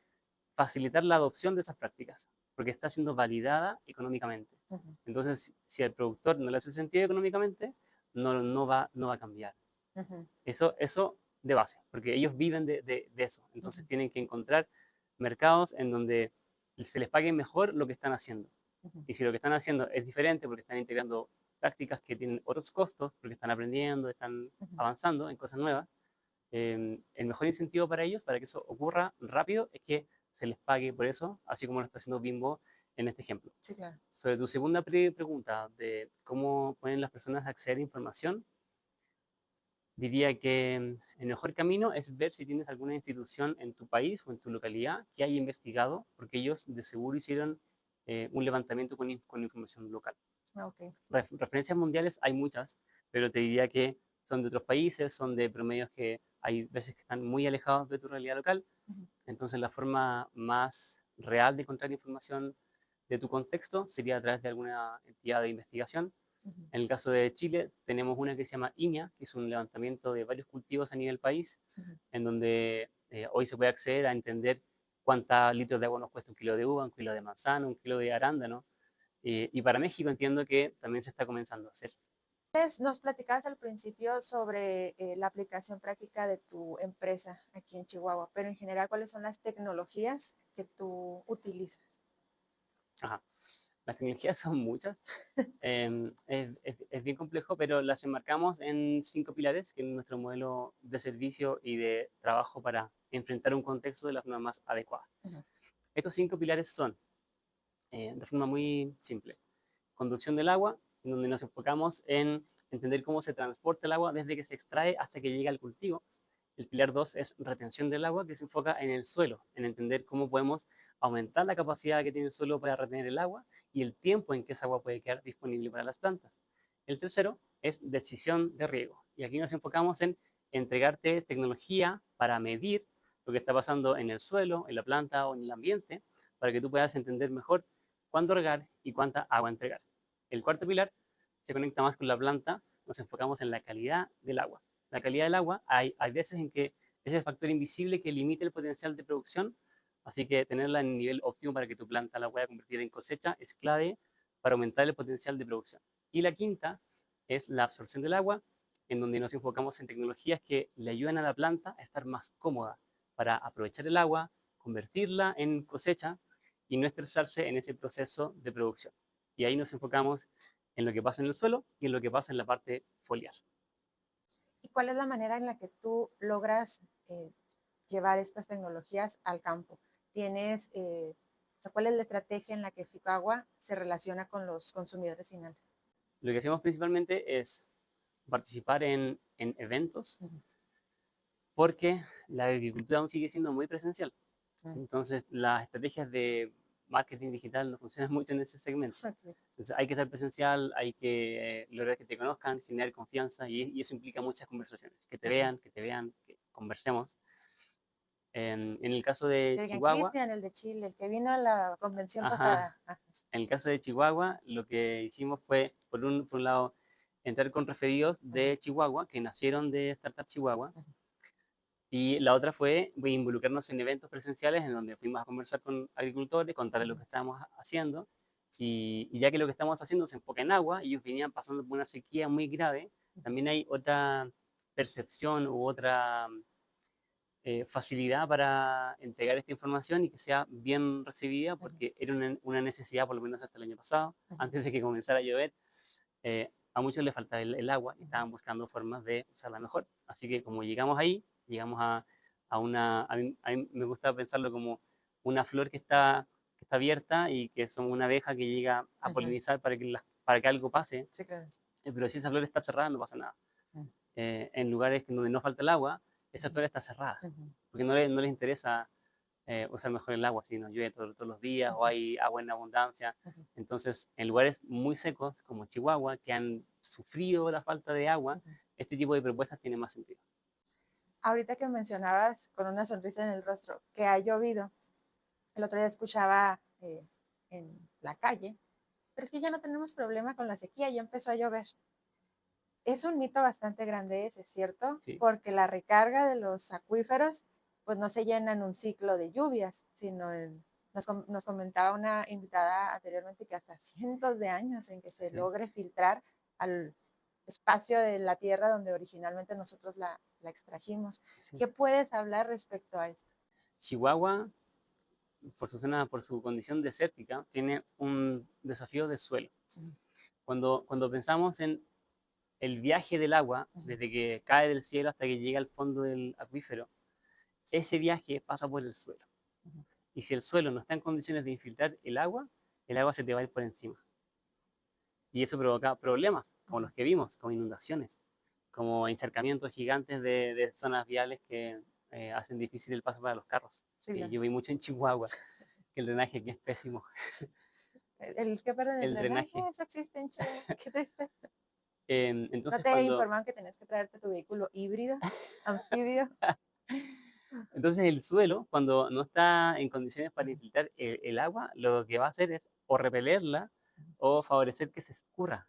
facilitar la adopción de esas prácticas, porque está siendo validada económicamente. Uh -huh, Entonces, si al productor no le hace sentido económicamente, no va a cambiar. uh -huh, Eso de base, porque ellos viven de eso. uh Entonces, -huh, tienen que encontrar mercados en donde se les pague mejor lo que están haciendo. uh -huh, Y si lo que están haciendo es diferente porque están integrando prácticas que tienen otros costos, porque están aprendiendo, están uh -huh, avanzando en cosas nuevas, el mejor incentivo para ellos, para que eso ocurra rápido, es que se les pague por eso, así como lo está haciendo Bimbo en este ejemplo. sí, claro. Sobre tu segunda pregunta de cómo pueden las personas acceder a información, Diría que el mejor camino es ver si tienes alguna institución en tu país o en tu localidad que haya investigado, porque ellos de seguro hicieron un levantamiento con información local. Ok. Referencias mundiales hay muchas, pero te diría que son de otros países, son de promedios que hay veces que están muy alejados de tu realidad local. Ujú, Entonces la forma más real de encontrar información de tu contexto sería a través de alguna entidad de investigación. ujú, En el caso de Chile, tenemos una que se llama INEA, que es un levantamiento de varios cultivos a nivel país, ujú. en donde hoy se puede acceder a entender cuántos litros de agua nos cuesta un kilo de uva, un kilo de manzana, un kilo de arándano. Y para México entiendo que también se está comenzando a hacer. Nos platicabas al principio sobre la aplicación práctica de tu empresa aquí en Chihuahua, pero en general, ¿cuáles son las tecnologías que tú utilizas? Ajá. Las tecnologías son muchas. Es bien complejo, pero las enmarcamos en 5 pilares, que es nuestro modelo de servicio y de trabajo para enfrentar un contexto de la forma más adecuada. Ujú, Estos 5 pilares son, de forma muy simple, conducción del agua, en donde nos enfocamos en entender cómo se transporta el agua desde que se extrae hasta que llega al cultivo. El pilar 2 es retención del agua, que se enfoca en el suelo, en entender cómo podemos aumentar la capacidad que tiene el suelo para retener el agua y el tiempo en que esa agua puede quedar disponible para las plantas. El tercero es decisión de riego. Y aquí nos enfocamos en entregarte tecnología para medir lo que está pasando en el suelo, en la planta o en el ambiente, para que tú puedas entender mejor cuándo regar y cuánta agua entregar. El cuarto pilar se conecta más con la planta, nos enfocamos en la calidad del agua. La calidad del agua, hay veces en que es el factor invisible que limita el potencial de producción, así que tenerla en el nivel óptimo para que tu planta la pueda convertir en cosecha es clave para aumentar el potencial de producción. Y la quinta es la absorción del agua, en donde nos enfocamos en tecnologías que le ayudan a la planta a estar más cómoda para aprovechar el agua, convertirla en cosecha y no estresarse en ese proceso de producción. Y ahí nos enfocamos en lo que pasa en el suelo y en lo que pasa en la parte foliar. ¿Y cuál es la manera en la que tú logras llevar estas tecnologías al campo? ¿Tienes, o sea, cuál es la estrategia en la que Ficagua se relaciona con los consumidores finales? Lo que hacemos principalmente es participar en eventos Ujú, porque la agricultura aún sigue siendo muy presencial. ujú. Entonces, las estrategias de marketing digital no funcionan mucho en ese segmento. Ok. Entonces, hay que estar presencial, hay que lograr que te conozcan, generar confianza y eso implica muchas conversaciones. Ajá. Que te vean, que conversemos. En el caso de Que digan, Chihuahua, Cristian, el de Chile, el que vino a la convención ajá, pasada. Ajá. en el caso de Chihuahua, lo que hicimos fue, por un lado, entrar con referidos Ujú, de Chihuahua, que nacieron de Startup Chihuahua, ujú, y la otra fue involucrarnos en eventos presenciales en donde fuimos a conversar con agricultores, contarles lo ujú, que estábamos haciendo, y ya que lo que estamos haciendo se enfoca en agua, y ellos venían pasando por una sequía muy grave, ujú, también hay otra percepción u otra facilidad para entregar esta información y que sea bien recibida, ujú, porque era una necesidad, por lo menos hasta el año pasado, ujú, antes de que comenzara a llover. A muchos les faltaba el agua y ujú. estaban buscando formas de usarla mejor. Así que como llegamos ahí, llegamos a una, a mí me gusta pensarlo como una flor que está abierta y que son una abeja que llega a Ujú. polinizar para que algo pase, Sí, claro. pero si esa flor está cerrada no pasa nada. Ujú, En lugares donde no falta el agua, esa ujú, flor está cerrada, ujú, porque no les interesa usar mejor el agua, si no llueve todos los días o ujú, hay agua en abundancia. ujú, Entonces, en lugares muy secos como Chihuahua, que han sufrido la falta de agua, ujú. este tipo de propuestas tiene más sentido. Ahorita que mencionabas con una sonrisa en el rostro que ha llovido, el otro día escuchaba en la calle, pero es que ya no tenemos problema con la sequía, ya empezó a llover. Es un mito bastante grande ese, ¿cierto? ¿Sí? Porque la recarga de los acuíferos pues no se llena en un ciclo de lluvias, sino nos comentaba una invitada anteriormente que hasta cientos de años en que se Así es. logre filtrar al espacio de la tierra donde originalmente nosotros la extrajimos. Así ¿Qué es. puedes hablar respecto a esto? Chihuahua, por su condición desértica, tiene un desafío de suelo. Ujú, Cuando pensamos en el viaje del agua, ujú, desde que cae del cielo hasta que llega al fondo del acuífero, ese viaje pasa por el suelo. ujú, Y si el suelo no está en condiciones de infiltrar el agua se te va a ir por encima. Y eso provoca problemas, como ujú, los que vimos, como inundaciones, como encharcamientos gigantes de zonas viales que hacen difícil el paso para los carros. Sí, claro. Yo vi mucho en Chihuahua, que el drenaje aquí es pésimo. ¿El qué, perdón, el El drenaje? drenaje. Eso existe en Chihuahua. Qué triste. ¿No Entonces, te cuando informaron que tenías que traerte tu vehículo híbrido, anfibio? Entonces el suelo, cuando no está en condiciones para infiltrar el agua, lo que va a hacer es o repelerla o favorecer que se escurra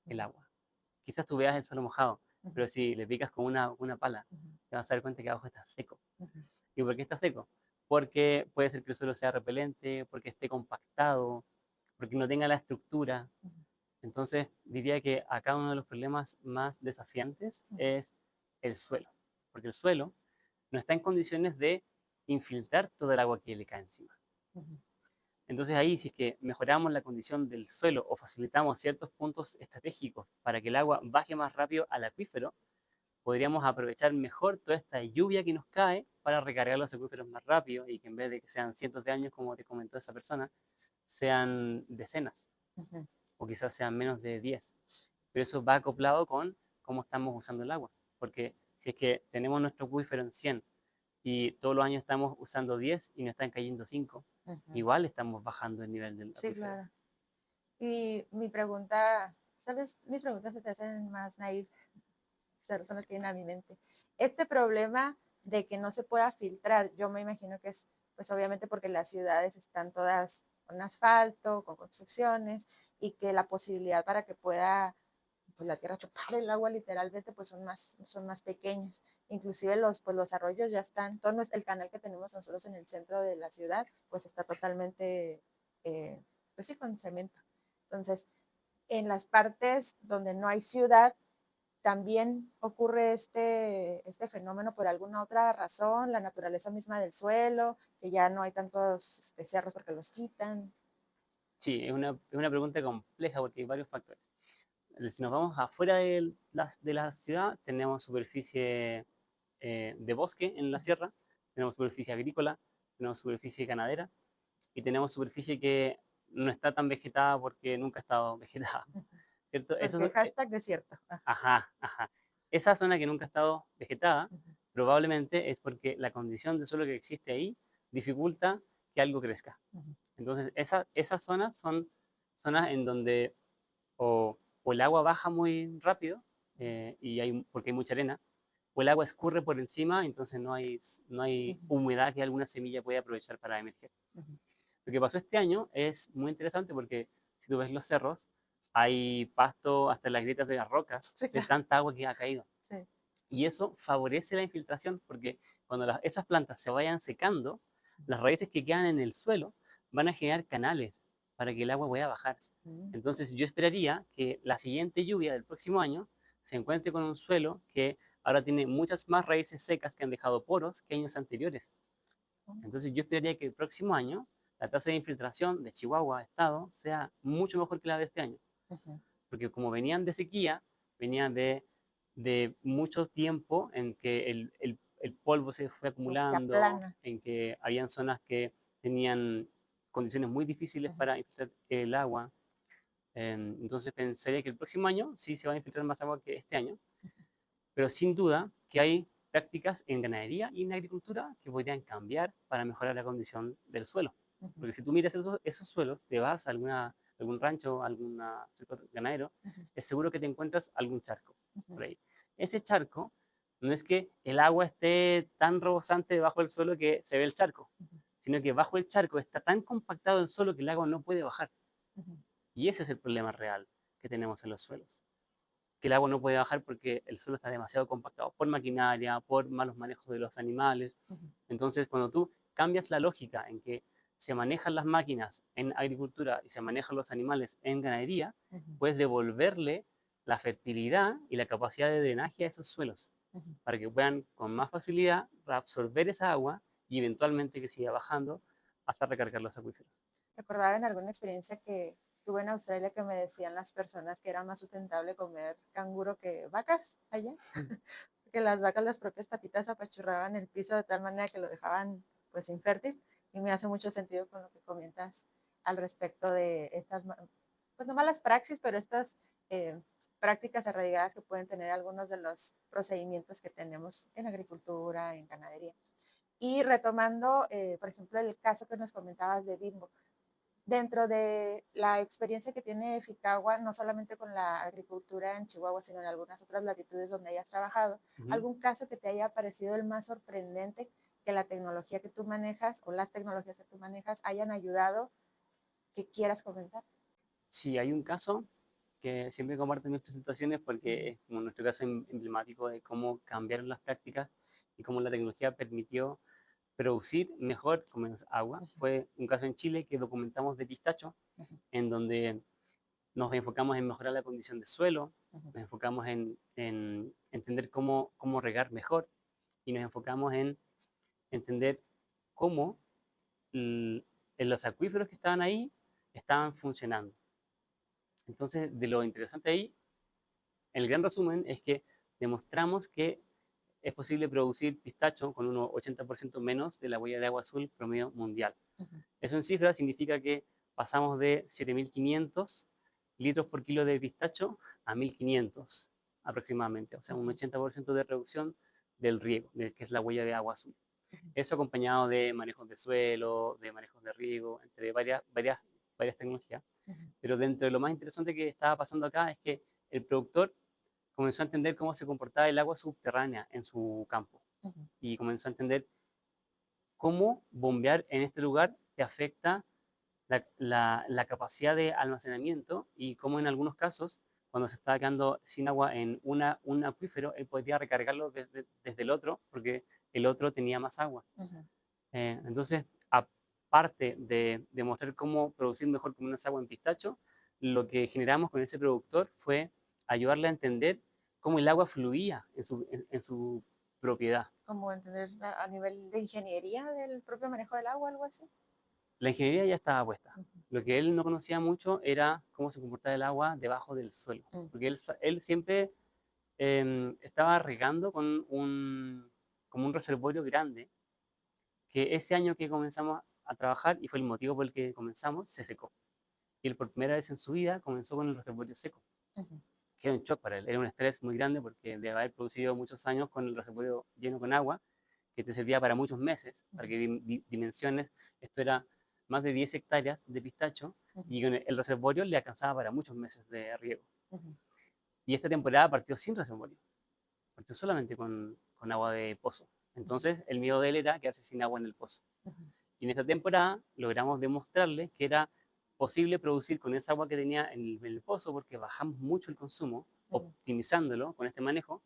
el agua. Quizás tú veas el suelo mojado, pero si le picas con una pala, te vas a dar cuenta que abajo está seco. ¿Y por qué está seco? Porque puede ser que el suelo sea repelente, porque esté compactado, porque no tenga la estructura. Entonces diría que acá uno de los problemas más desafiantes es el suelo, porque el suelo no está en condiciones de infiltrar todo el agua que le cae encima. Entonces ahí, si es que mejoramos la condición del suelo o facilitamos ciertos puntos estratégicos para que el agua baje más rápido al acuífero, podríamos aprovechar mejor toda esta lluvia que nos cae para recargar los acuíferos más rápido y que en vez de que sean cientos de años, como te comentó esa persona, sean decenas o quizás sean menos de 10. Pero eso va acoplado con cómo estamos usando el agua. Porque si es que tenemos nuestro acuífero en 100 y todos los años estamos usando 10 y nos están cayendo 5, igual estamos bajando el nivel del Sí, acuífero. claro. Y mi pregunta, tal vez mis preguntas se te hacen más naif, son las que vienen a mi mente. Este problema de que no se pueda filtrar, yo me imagino que es, pues obviamente porque las ciudades están todas con asfalto, con construcciones, y que la posibilidad para que pueda pues, la tierra chupar el agua literalmente, pues son más pequeñas. Inclusive pues, los arroyos ya están, el canal que tenemos nosotros en el centro de la ciudad, pues está totalmente, pues sí, con cemento. Entonces, en las partes donde no hay ciudad, también ocurre este fenómeno por alguna otra razón, la naturaleza misma del suelo, que ya no hay tantos cerros porque los quitan. Sí, es una pregunta compleja porque hay varios factores. Si nos vamos afuera de la ciudad, tenemos superficie de bosque en la sierra, tenemos superficie agrícola, tenemos superficie ganadera y tenemos superficie que no está tan vegetada porque nunca ha estado vegetada, ¿cierto? Porque hashtag desierto. Ajá, ajá. Esa zona que nunca ha estado vegetada probablemente es porque la condición de suelo que existe ahí dificulta que algo crezca. Entonces, esas zonas son zonas en donde o el agua baja muy rápido porque hay mucha arena, o el agua escurre por encima, entonces no hay humedad que alguna semilla pueda aprovechar para emerger. Lo que pasó este año es muy interesante porque si tú ves los cerros, hay pasto hasta las grietas de las rocas Sí, de claro. tanta agua que ha caído. Sí. Y eso favorece la infiltración porque cuando esas plantas se vayan secando, las raíces que quedan en el suelo van a generar canales para que el agua pueda bajar. Entonces yo esperaría que la siguiente lluvia del próximo año se encuentre con un suelo que ahora tiene muchas más raíces secas que han dejado poros que años anteriores. Entonces yo esperaría que el próximo año la tasa de infiltración de Chihuahua Estado sea mucho mejor que la de este año. Porque como venían de sequía, venían de mucho tiempo en que el polvo se fue Se acumulando, aplana. en que habían zonas que tenían condiciones muy difíciles para infiltrar el agua. Entonces pensaría que el próximo año sí se va a infiltrar más agua que este año, pero sin duda que hay prácticas en ganadería y en agricultura que podrían cambiar para mejorar la condición del suelo. Porque si tú miras esos suelos, te vas a algún rancho, algún sector ganadero, es seguro que te encuentras algún charco por ahí. Ese charco no es que el agua esté tan rebosante debajo del suelo que se ve el charco, sino que bajo el charco está tan compactado el suelo que el agua no puede bajar. Y ese es el problema real que tenemos en los suelos, que el agua no puede bajar porque el suelo está demasiado compactado por maquinaria, por malos manejos de los animales. Entonces, cuando tú cambias la lógica en que se manejan las máquinas en agricultura y se manejan los animales en ganadería, puedes devolverle la fertilidad y la capacidad de drenaje a esos suelos para que puedan con más facilidad absorber esa agua y eventualmente que siga bajando hasta recargar los acuíferos. Recordaba en alguna experiencia que tuve en Australia que me decían las personas que era más sustentable comer canguro que vacas allá, que las vacas las propias patitas apachurraban el piso de tal manera que lo dejaban pues infértil y me hace mucho sentido con lo que comentas al respecto de estas, pues no malas praxis, pero estas prácticas arraigadas que pueden tener algunos de los procedimientos que tenemos en agricultura, en ganadería. Y retomando, por ejemplo, el caso que nos comentabas de Bimbo, dentro de la experiencia que tiene Ficagua, no solamente con la agricultura en Chihuahua, sino en algunas otras latitudes donde hayas trabajado, Ujú. ¿algún caso que te haya parecido el más sorprendente que la tecnología que tú manejas o las tecnologías que tú manejas hayan ayudado que quieras comentar? Sí, hay un caso que siempre comparto en mis presentaciones porque es como nuestro caso emblemático de cómo cambiaron las prácticas y cómo la tecnología permitió producir mejor con menos agua. Ujú, Fue un caso en Chile que documentamos de pistacho, ujú, en donde nos enfocamos en mejorar la condición de suelo, ujú, nos enfocamos en entender cómo regar mejor y nos enfocamos en entender cómo l- los acuíferos que estaban ahí estaban funcionando. Entonces, de lo interesante ahí, el gran resumen es que demostramos que es posible producir pistacho con un 80% menos de la huella de agua azul promedio mundial. ujú, Eso en cifras significa que pasamos de 7.500 litros por kilo de pistacho a 1.500 aproximadamente, o sea, un ujú, 80% de reducción del riego, que es la huella de agua azul. ujú, Eso acompañado de manejos de suelo, de manejos de riego, entre varias tecnologías. ujú, Pero dentro de lo más interesante que estaba pasando acá es que el productor comenzó a entender cómo se comportaba el agua subterránea en su campo ujú. y comenzó a entender cómo bombear en este lugar te afecta la capacidad de almacenamiento y cómo en algunos casos, cuando se estaba quedando sin agua en un acuífero, él podía recargarlo desde el otro porque el otro tenía más agua. Ujú. Entonces, aparte de demostrar cómo producir mejor con menos agua en pistacho, lo que generamos con ese productor fue ayudarle a entender cómo el agua fluía en su propiedad. Como entender a nivel de ingeniería del propio manejo del agua, algo así. La ingeniería ya estaba puesta. Ujú, Lo que él no conocía mucho era cómo se comportaba el agua debajo del suelo, mm, porque él siempre estaba regando como un reservorio grande, que ese año que comenzamos a trabajar, y fue el motivo por el que comenzamos, se secó. Y él por primera vez en su vida comenzó con el reservorio seco, ujú, que era un shock para él, era un estrés muy grande porque de haber producido muchos años con el reservorio lleno con agua, que te servía para muchos meses, para ujú, que dimensiones, esto era más de 10 hectáreas de pistacho ujú, y con el reservorio le alcanzaba para muchos meses de riego. ujú, Y esta temporada partió sin reservorio, partió solamente con agua de pozo. ujú, Entonces el miedo de él era quedarse sin agua en el pozo. ujú, Y en esta temporada logramos demostrarle que era posible producir con esa agua que tenía en el pozo porque bajamos mucho el consumo, ujú. optimizándolo con este manejo.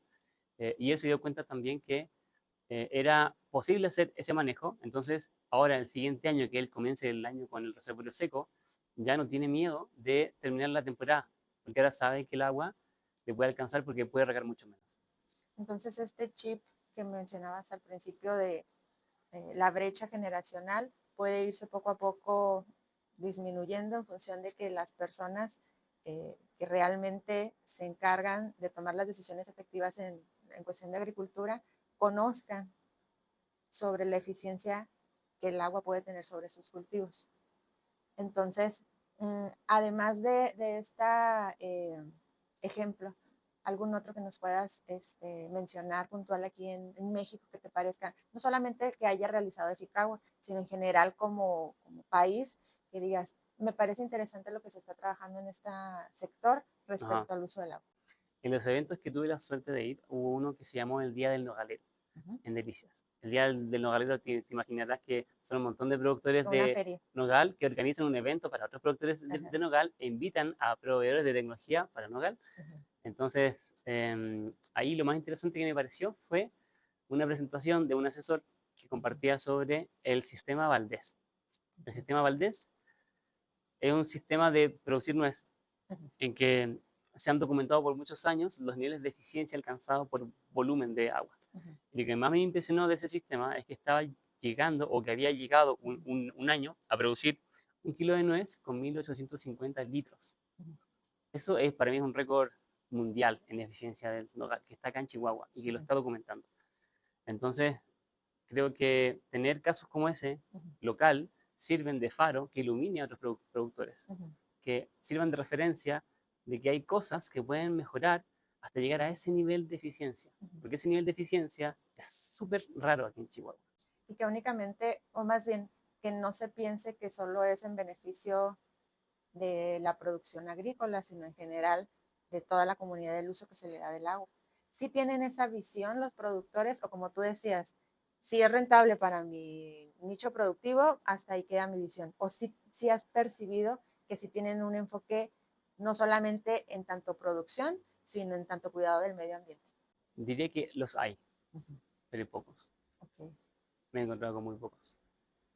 Y él se dio cuenta también que era posible hacer ese manejo. Entonces, ahora el siguiente año que él comience el año con el reservorio seco, ya no tiene miedo de terminar la temporada, porque ahora sabe que el agua le puede alcanzar porque puede regar mucho menos. Entonces, este chip que mencionabas al principio de la brecha generacional puede irse poco a poco disminuyendo en función de que las personas que realmente se encargan de tomar las decisiones efectivas en cuestión de agricultura conozcan sobre la eficiencia que el agua puede tener sobre sus cultivos. Entonces, además de este ejemplo, algún otro que nos puedas mencionar puntual aquí en México que te parezca, no solamente que haya realizado Eficagua, sino en general como país, que digas, me parece interesante lo que se está trabajando en este sector Ajá. respecto al uso del agua. En los eventos que tuve la suerte de ir, hubo uno que se llamó el Día del Nogalero, Ujú. en Delicias. El Día del Nogalero, te imaginarás que son un montón de productores Una de feria. nogal que organizan un evento para otros productores Ajá, de nogal e invitan a proveedores de tecnología para nogal. ujú, Entonces, ahí lo más interesante que me pareció fue una presentación de un asesor que ujú, compartía sobre el sistema Valdés. El ujú, sistema Valdés es un sistema de producir nuez ujú, en que se han documentado por muchos años los niveles de eficiencia alcanzados por volumen de agua. ujú, Y lo que más me impresionó de ese sistema es que estaba llegando, o que había llegado un, ujú, un- un año a producir 1 kilo de nuez con 1.850 litros. ujú, Eso es para mí un récord mundial en eficiencia del nogal, que está acá en Chihuahua y que lo ujú, está documentando. Entonces, creo que tener casos como ese, ujú, local, sirven de faro que ilumine a otros productores, ujú, que sirvan de referencia de que hay cosas que pueden mejorar hasta llegar a ese nivel de eficiencia, Ujú. porque ese nivel de eficiencia es súper raro aquí en Chihuahua. Y que únicamente, o más bien, que no se piense que solo es en beneficio de la producción agrícola, sino en general de toda la comunidad del uso que se le da del agua. Si tienen esa visión los productores, o como tú decías, si es rentable para mi nicho productivo, hasta ahí queda mi visión. O si has percibido que si tienen un enfoque no solamente en tanto producción, sino en tanto cuidado del medio ambiente. Diría que los hay, Ujú. pero hay pocos. Okay. Me he encontrado con muy pocos.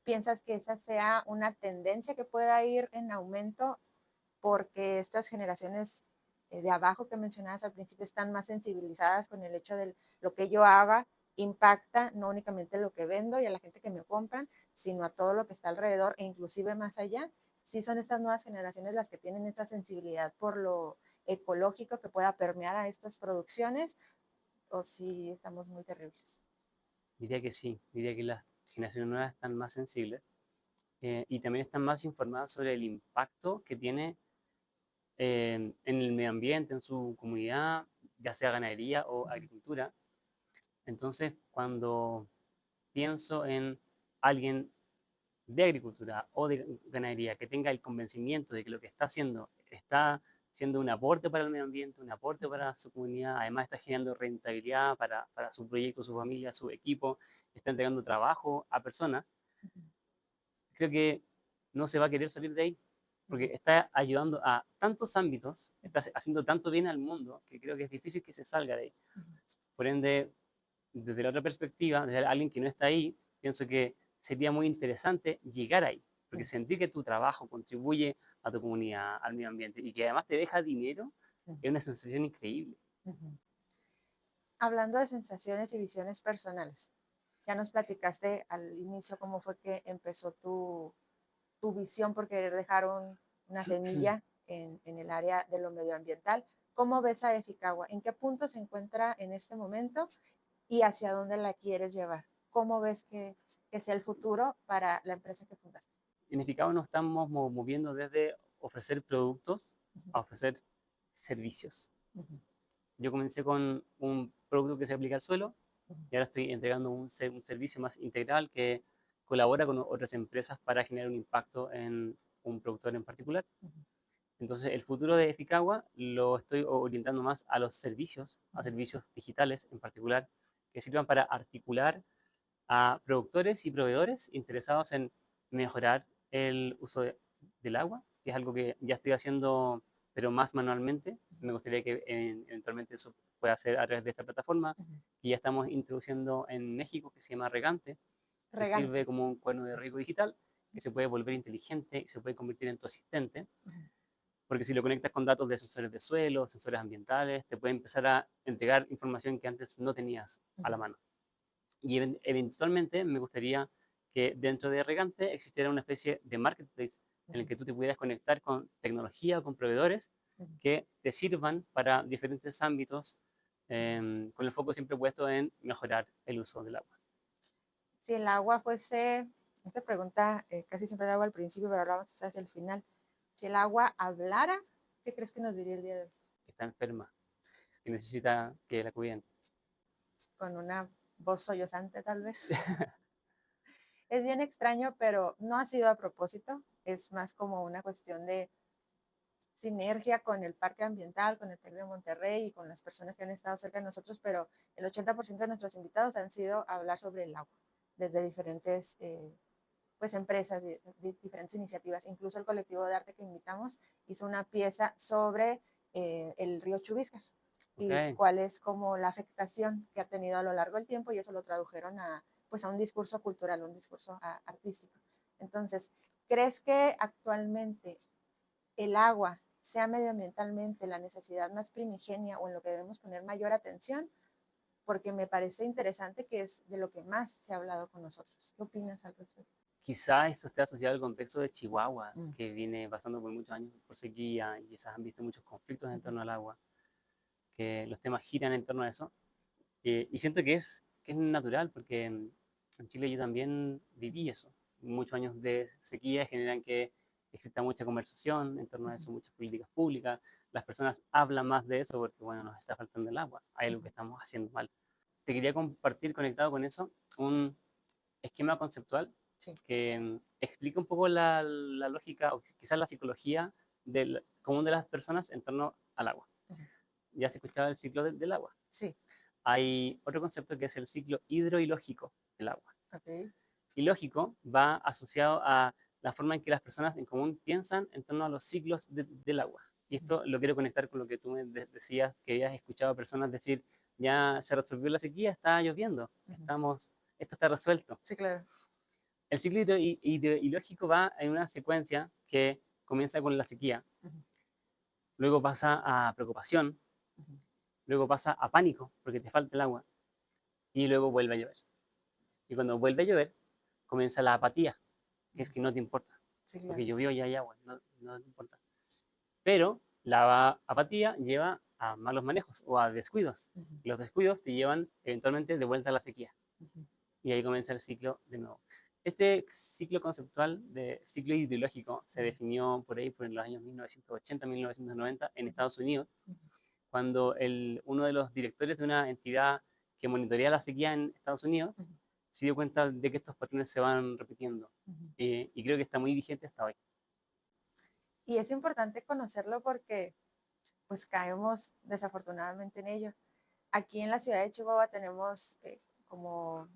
¿Piensas que esa sea una tendencia que pueda ir en aumento porque estas generaciones de abajo que mencionabas al principio están más sensibilizadas con el hecho de lo que yo haga impacta no únicamente lo que vendo y a la gente que me compran, sino a todo lo que está alrededor e inclusive más allá? Sí son estas nuevas generaciones las que tienen esta sensibilidad por lo ecológico que pueda permear a estas producciones, o si estamos muy terribles. Diría que sí, diría que las generaciones nuevas están más sensibles y también están más informadas sobre el impacto que tiene en el medio ambiente, en su comunidad, ya sea ganadería o agricultura. Entonces, cuando pienso en alguien de agricultura o de ganadería que tenga el convencimiento de que lo que está siendo un aporte para el medio ambiente, un aporte para su comunidad, además está generando rentabilidad para su proyecto, su familia, su equipo, está entregando trabajo a personas, creo que no se va a querer salir de ahí, porque está ayudando a tantos ámbitos, está haciendo tanto bien al mundo, que creo que es difícil que se salga de ahí. Por ende, desde la otra perspectiva, desde alguien que no está ahí, pienso que sería muy interesante llegar ahí, porque sentir que tu trabajo contribuye a tu comunidad, al medio ambiente y que además te deja dinero, es una sensación increíble. Hablando de sensaciones y visiones personales, ya nos platicaste al inicio cómo fue que empezó tu visión por querer dejar una semilla en el área de lo medioambiental. ¿Cómo ves a Eficagua? ¿En qué punto se encuentra en este momento y hacia dónde la quieres llevar? ¿Cómo ves que sea el futuro para la empresa que fundaste? En Eficao nos estamos moviendo desde ofrecer productos Ujú, a ofrecer servicios. ujú, Yo comencé con un producto que se aplica al suelo ujú, y ahora estoy entregando un servicio más integral que colabora con otras empresas para generar un impacto en un productor en particular. ujú, Entonces, el futuro de Eficagua lo estoy orientando más a los servicios, a ujú, servicios digitales en particular, que sirvan para articular a productores y proveedores interesados en mejorar el uso del agua, que es algo que ya estoy haciendo, pero más manualmente. Me gustaría que eventualmente eso pueda hacer a través de esta plataforma, ujú. que ya estamos introduciendo en México, que se llama Regante, que Regante. sirve como un cuerno de riego digital, que se puede volver inteligente y se puede convertir en tu asistente, Ujú, porque si lo conectas con datos de sensores de suelo, sensores ambientales, te puede empezar a entregar información que antes no tenías a ujú, la mano. Y eventualmente me gustaría que dentro de Regante existiera una especie de marketplace en el ujú, que tú te pudieras conectar con tecnología o con proveedores ujú. que te sirvan para diferentes ámbitos, con el foco siempre puesto en mejorar el uso del agua. Si el agua fuese, esta pregunta casi siempre la hago al principio, pero ahora vamos a hacer hacia el final. Si el agua hablara, ¿qué crees que nos diría el día de hoy? Que está enferma, que necesita que la cuiden. Con una voz sollozante tal vez. Es bien extraño, pero no ha sido a propósito. Es más como una cuestión de sinergia con el Parque Ambiental, con el TEC de Monterrey y con las personas que han estado cerca de nosotros, pero el 80% de nuestros invitados han sido a hablar sobre el agua, desde diferentes pues, empresas, diferentes iniciativas. Incluso el colectivo de arte que invitamos hizo una pieza sobre el río Chubisca y Ok, cuál es como la afectación que ha tenido a lo largo del tiempo, y eso lo tradujeron a, pues, a un discurso cultural, un discurso artístico. Entonces, ¿crees que actualmente el agua sea medioambientalmente la necesidad más primigenia o en lo que debemos poner mayor atención? Porque me parece interesante que es de lo que más se ha hablado con nosotros. ¿Qué opinas al respecto? quizá esto esté asociado al contexto de Chihuahua, Mm, que viene pasando por muchos años por sequía y quizás han visto muchos conflictos en ujú, torno al agua, que los temas giran en torno a eso. Y siento que es natural, porque en Chile yo también viví eso. Muchos años de sequía generan que exista mucha conversación en torno a ujú, eso, muchas políticas públicas, las personas hablan más de eso porque, bueno, nos está faltando el agua, hay algo que Ujú. estamos haciendo mal. Te quería compartir, conectado con eso, un esquema conceptual Sí. que explica un poco la lógica o quizás la psicología del común de las personas en torno al agua. Ujú. Ya se escuchaba el ciclo del agua. Sí. Hay otro concepto que es el ciclo hidroilógico del agua. Ok. Ilógico va asociado a la forma en que las personas en común piensan en torno a los ciclos del agua. Y Ujú. esto lo quiero conectar con lo que tú me decías, que habías escuchado a personas decir, ya se resolvió la sequía, está lloviendo, Ujú. esto está resuelto. Sí, claro. El ciclo hidrológico va en una secuencia que comienza con la sequía, Ujú. luego pasa a preocupación, Ujú. luego pasa a pánico porque te falta el agua y luego vuelve a llover. Y cuando vuelve a llover, comienza la apatía, que es Ujú. que no te importa, Sí, porque claro. llovió y hay agua, no te importa. Pero la apatía lleva a malos manejos o a descuidos. Ujú. Los descuidos te llevan eventualmente de vuelta a la sequía. Ujú. Y ahí comienza el ciclo de nuevo. Este ciclo conceptual de ciclo ideológico se Ujú. definió por ahí por los años 1980-1990 en Ujú. Estados Unidos, Ujú. cuando uno de los directores de una entidad que monitorea la sequía en Estados Unidos Ujú. se dio cuenta de que estos patrones se van repitiendo. Ujú. Y creo que está muy vigente hasta hoy. Y es importante conocerlo porque pues caemos desafortunadamente en ello. Aquí en la ciudad de Chihuahua tenemos como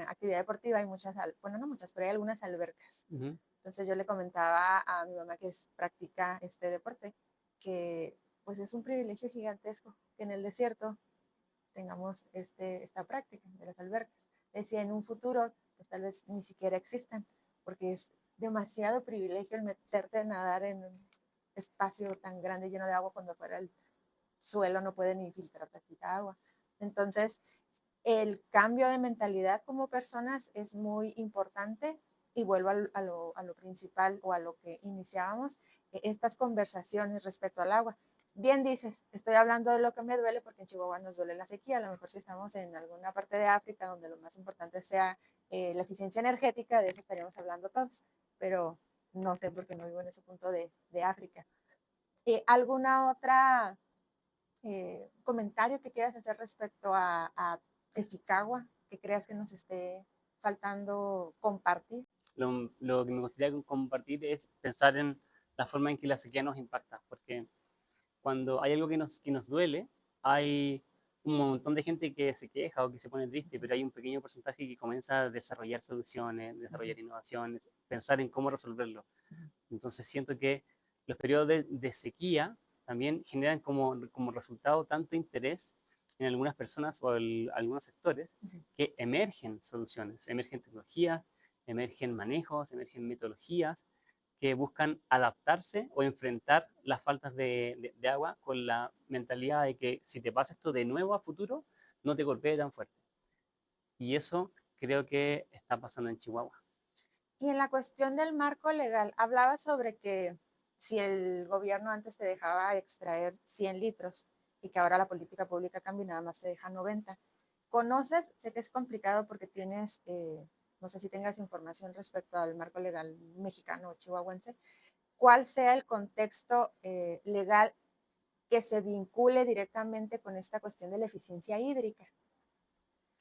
actividad deportiva, hay muchas, bueno, no muchas, pero hay algunas albercas. Ujú. Entonces yo le comentaba a mi mamá que practica este deporte, que pues es un privilegio gigantesco que en el desierto tengamos esta práctica de las albercas. Decía, en un futuro, pues tal vez ni siquiera existan, porque es demasiado privilegio el meterte a nadar en un espacio tan grande lleno de agua cuando afuera el suelo no puede ni filtrar tantita agua. Entonces, el cambio de mentalidad como personas es muy importante y vuelvo a lo principal o a lo que iniciábamos, estas conversaciones respecto al agua. Bien dices, estoy hablando de lo que me duele porque en Chihuahua nos duele la sequía, a lo mejor si estamos en alguna parte de África donde lo más importante sea la eficiencia energética, de eso estaríamos hablando todos, pero no sé por qué no vivo en ese punto de África. ¿Alguna otra comentario que quieras hacer respecto a Eficagua que creas que nos esté faltando compartir? Lo que me gustaría compartir es pensar en la forma en que la sequía nos impacta, porque cuando hay algo que nos duele, hay un montón de gente que se queja o que se pone triste, pero hay un pequeño porcentaje que comienza a desarrollar soluciones, desarrollar innovaciones, pensar en cómo resolverlo. Entonces siento que los periodos de sequía también generan como resultado tanto interés en algunas personas o algunos sectores que emergen soluciones, emergen tecnologías, emergen manejos, emergen metodologías que buscan adaptarse o enfrentar las faltas de agua con la mentalidad de que si te pasa esto de nuevo a futuro, no te golpee tan fuerte. Y eso creo que está pasando en Chihuahua. Y en la cuestión del marco legal, hablaba sobre que si el gobierno antes te dejaba extraer 100 litros y que ahora la política pública cambia y nada más te deja 90. ¿Conoces? Sé que es complicado porque tienes, no sé si tengas información respecto al marco legal mexicano o chihuahuense, cuál sea el contexto legal que se vincule directamente con esta cuestión de la eficiencia hídrica.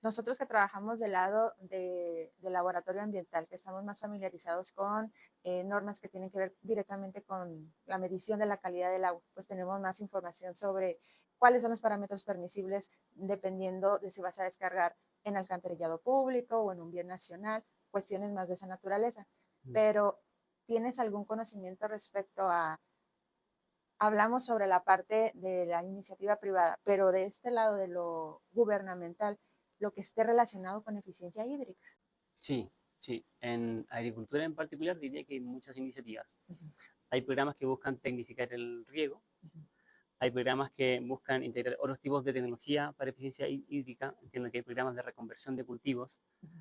Nosotros que trabajamos del lado de laboratorio ambiental, que estamos más familiarizados con normas que tienen que ver directamente con la medición de la calidad del agua, pues tenemos más información sobre cuáles son los parámetros permisibles dependiendo de si vas a descargar en alcantarillado público o en un bien nacional, cuestiones más de esa naturaleza. Pero, ¿tienes algún conocimiento respecto a, hablamos sobre la parte de la iniciativa privada, pero de este lado de lo gubernamental, lo que esté relacionado con eficiencia hídrica? Sí, sí. En agricultura en particular diría que hay muchas iniciativas. Ujú. Hay programas que buscan tecnificar el riego, Ujú. hay programas que buscan integrar otros tipos de tecnología para eficiencia hídrica. Entiendo que hay programas de reconversión de cultivos Ujú.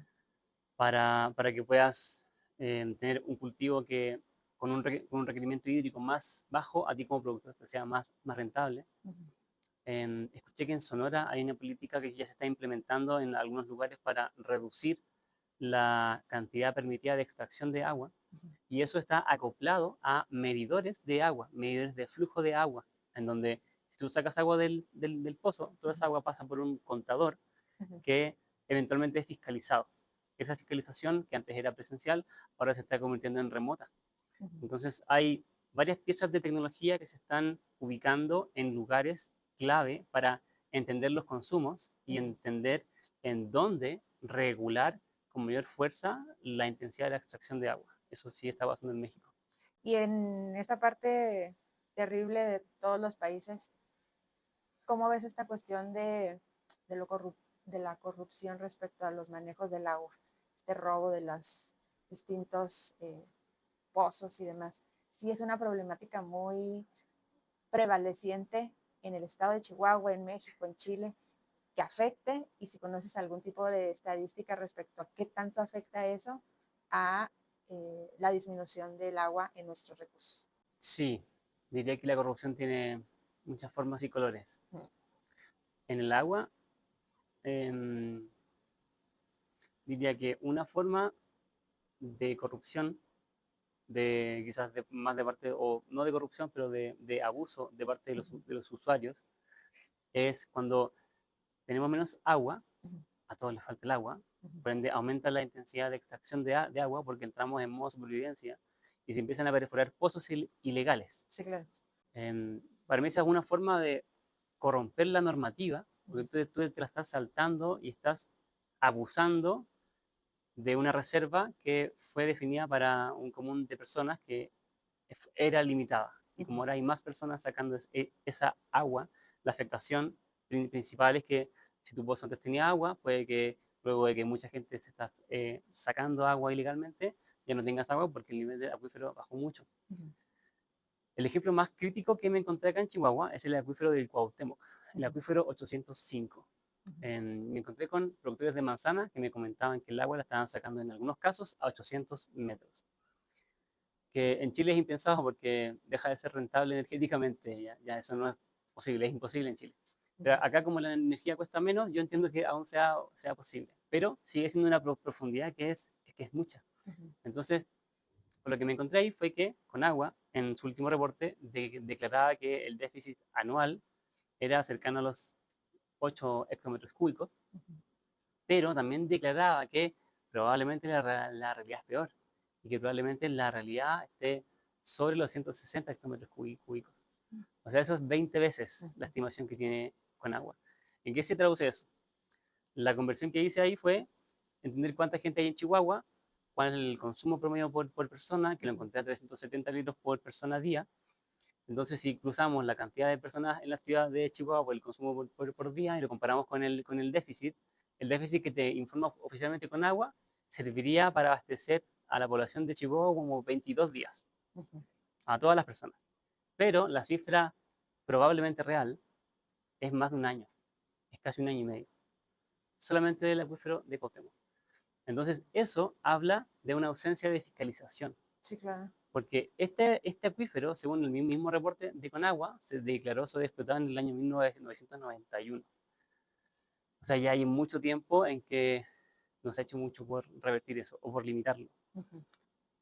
para que puedas tener un cultivo que con un requerimiento hídrico más bajo a ti como productor, que sea más rentable. Ujú. Escuché que en Sonora hay una política que ya se está implementando en algunos lugares para reducir la cantidad permitida de extracción de agua Ujú. y eso está acoplado a medidores de agua, medidores de flujo de agua. en donde si tú sacas agua del pozo, toda esa agua pasa por un contador Ujú, que eventualmente es fiscalizado. Esa fiscalización, que antes era presencial, ahora se está convirtiendo en remota. ujú. Entonces hay varias piezas de tecnología que se están ubicando en lugares clave para entender los consumos y Ujú. entender en dónde regular con mayor fuerza la intensidad de la extracción de agua. Eso sí está pasando en México. Y en esta parte terrible de todos los países, ¿cómo ves esta cuestión de, de la corrupción respecto a los manejos del agua? Este robo de los distintos pozos y demás. Sí es una problemática muy prevaleciente en el estado de Chihuahua, en México, en Chile, que afecte, y si conoces algún tipo de estadística respecto a qué tanto afecta eso a la disminución del agua en nuestros recursos. Sí, diría que la corrupción tiene muchas formas y colores. Mm. En el agua, em, diría que una forma de corrupción, de quizás más de parte, o no de corrupción, pero de abuso de parte Uh -huh. de los usuarios, es cuando tenemos menos agua, Uh -huh. a todos les falta el agua, Uh -huh. por ende aumenta la intensidad de extracción de agua porque entramos en modo supervivencia y se empiezan a perforar pozos ilegales. Sí, claro. Para mí esa es una forma de corromper la normativa, Uh porque -huh. tú te la estás saltando y estás abusando de una reserva que fue definida para un común de personas que era limitada. Y Uh -huh. como ahora hay más personas sacando esa agua, la afectación principal es que si tu pozo antes tenía agua, puede que luego de que mucha gente se está sacando agua ilegalmente, ya no tengas agua porque el nivel del acuífero bajó mucho. Uh -huh. El ejemplo más crítico que me encontré acá en Chihuahua es el acuífero del Cuauhtémoc, Uh el -huh. acuífero 805. Uh -huh. Me encontré con productores de manzana que me comentaban que el agua la estaban sacando en algunos casos a 800 metros, que en Chile es impensado porque deja de ser rentable energéticamente, ya eso no es posible, es imposible en Chile. Uh Pero -huh. acá como la energía cuesta menos, yo entiendo que aún sea posible, pero sigue siendo una profundidad que es mucha. Uh -huh. Entonces, lo que me encontré ahí fue que con agua, en su último reporte, declaraba que el déficit anual era cercano a los 8 hectómetros cúbicos, Uh -huh. pero también declaraba que probablemente la realidad es peor y que probablemente la realidad esté sobre los 160 hectómetros cúbicos. O sea, eso es 20 veces Uh la -huh. estimación que tiene con agua. ¿En qué se traduce eso? La conversión que hice ahí fue entender cuánta gente hay en Chihuahua, cuál es el consumo promedio por persona, que Uh lo -huh. encontré a 370 litros por persona a día. Entonces, si cruzamos la cantidad de personas en la ciudad de Chihuahua por el consumo por día y lo comparamos con el déficit que te informa oficialmente con agua serviría para abastecer a la población de Chihuahua como 22 días, Uh -huh. a todas las personas. Pero la cifra probablemente real es más de un año, es casi un año y medio, solamente del acuífero de Cuauhtémoc. Entonces, eso habla de una ausencia de fiscalización. Sí, claro. Porque este acuífero, según el mismo reporte de Conagua, se declaró sobreexplotado en el año 1991. O sea, ya hay mucho tiempo en que no se ha hecho mucho por revertir eso o por limitarlo. Uh -huh.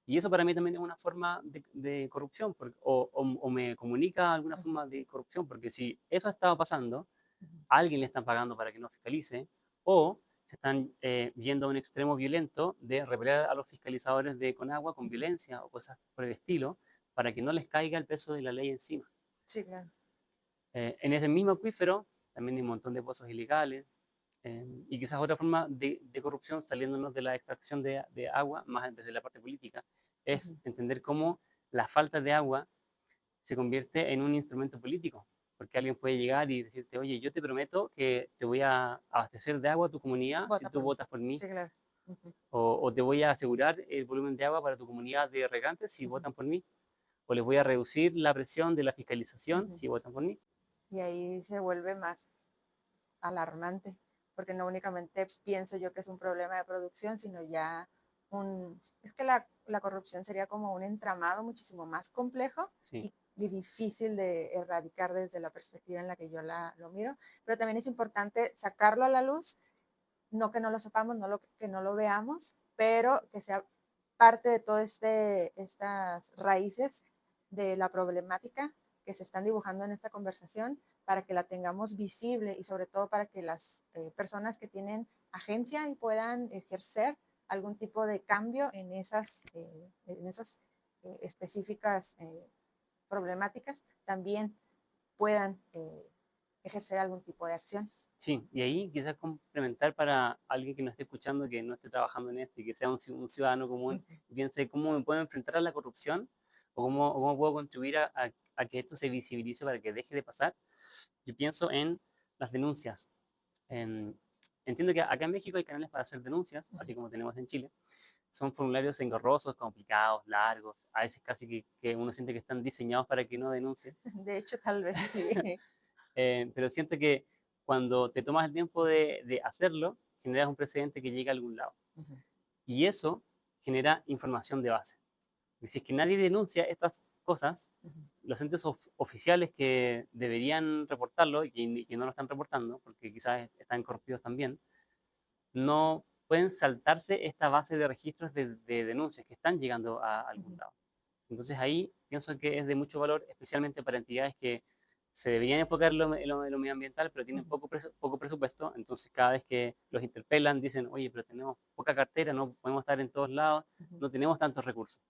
Y eso para mí también es una forma de corrupción, o me comunica alguna Uh -huh. forma de corrupción, porque si eso ha estado pasando, Uh -huh. a alguien le están pagando para que no fiscalice, o se están yendo a un extremo violento de repeler a los fiscalizadores de Conagua con Uh -huh. violencia o cosas por el estilo, para que no les caiga el peso de la ley encima. Sí, claro. En ese mismo acuífero también hay un montón de pozos ilegales, y quizás otra forma de corrupción, saliéndonos de la extracción de agua, más desde la parte política, Uh es -huh. entender cómo la falta de agua se convierte en un instrumento político, porque alguien puede llegar y decirte, oye, yo te prometo que te voy a abastecer de agua a tu comunidad si Vota tú por mí. votas por mí, Sí, claro. Uh -huh. o te voy a asegurar el volumen de agua para tu comunidad de regantes si Uh -huh. votan por mí, o les voy a reducir la presión de la Uh fiscalización -huh. si votan por mí. Y ahí se vuelve más alarmante, porque no únicamente pienso yo que es un problema de producción, sino ya es que la corrupción sería como un entramado muchísimo más complejo Sí, y difícil de erradicar desde la perspectiva en la que yo lo miro, pero también es importante sacarlo a la luz, no que no lo sepamos, que no lo veamos, pero que sea parte de todas estas raíces de la problemática que se están dibujando en esta conversación para que la tengamos visible y sobre todo para que las personas que tienen agencia y puedan ejercer algún tipo de cambio en esas específicas problemáticas también puedan ejercer algún tipo de acción. Sí, y ahí quizás complementar para alguien que no esté escuchando, que no esté trabajando en esto y que sea un ciudadano común, y piense cómo me puedo enfrentar a la corrupción o cómo puedo contribuir a que esto se visibilice para que deje de pasar. Yo pienso en las denuncias. En- Entiendo que acá en México hay canales para hacer denuncias, así como tenemos en Chile. Son formularios engorrosos, complicados, largos, a veces casi que uno siente que están diseñados para que no denuncie. De hecho, tal vez sí. Pero siento que cuando te tomas el tiempo de hacerlo, generas un precedente que llega a algún lado. Y eso genera información de base. Y si es que nadie denuncia estas cosas, los entes oficiales que deberían reportarlo y que no lo están reportando, porque quizás están corrompidos también, no pueden saltarse esta base de registros de denuncias que están llegando a algún lado. Entonces ahí pienso que es de mucho valor, especialmente para entidades que se deberían enfocar en lo medioambiental, pero tienen poco presupuesto. Entonces cada vez que los interpelan dicen, oye, pero tenemos poca cartera, no podemos estar en todos lados, no tenemos tantos recursos.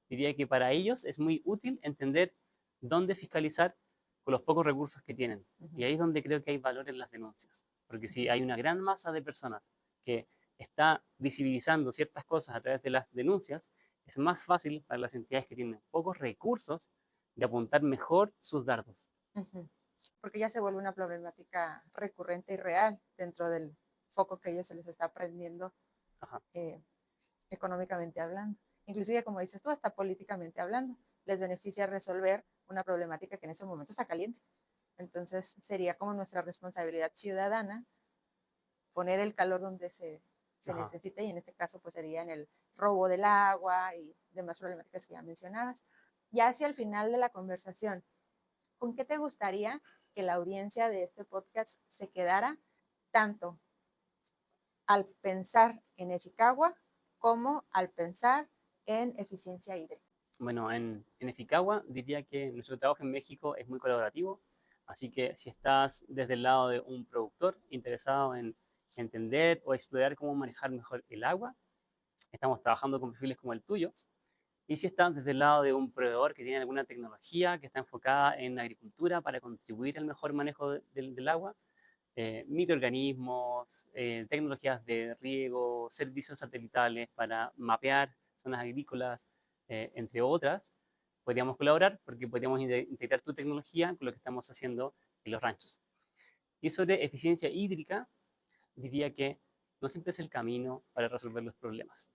Diría que para ellos es muy útil entender dónde fiscalizar con los pocos recursos que tienen. Y ahí es donde creo que hay valor en las denuncias. Porque si hay una gran masa de personas que está visibilizando ciertas cosas a través de las denuncias, es más fácil para las entidades que tienen pocos recursos de apuntar mejor sus dardos. Porque ya se vuelve una problemática recurrente y real dentro del foco que a ellos se les está prendiendo eh, económicamente hablando. Inclusive, como dices tú, hasta políticamente hablando, les beneficia resolver una problemática que en ese momento está caliente. Entonces, sería como nuestra responsabilidad ciudadana poner el calor donde se necesita, y en este caso pues sería en el robo del agua y demás problemáticas que ya mencionabas. Ya hacia el final de la conversación, ¿con qué te gustaría que la audiencia de este podcast se quedara tanto al pensar en Eficagua como al pensar en eficiencia hídrica? Bueno, en Eficagua diría que nuestro trabajo en México es muy colaborativo, así que si estás desde el lado de un productor interesado en entender o explorar cómo manejar mejor el agua, estamos trabajando con perfiles como el tuyo. Y si estás desde el lado de un proveedor que tiene alguna tecnología que está enfocada en agricultura para contribuir al mejor manejo del agua, microorganismos, tecnologías de riego, servicios satelitales para mapear zonas agrícolas, entre otras, podríamos colaborar porque podríamos integrar tu tecnología con lo que estamos haciendo en los ranchos. Y sobre eficiencia hídrica, diría que no siempre es el camino para resolver los problemas.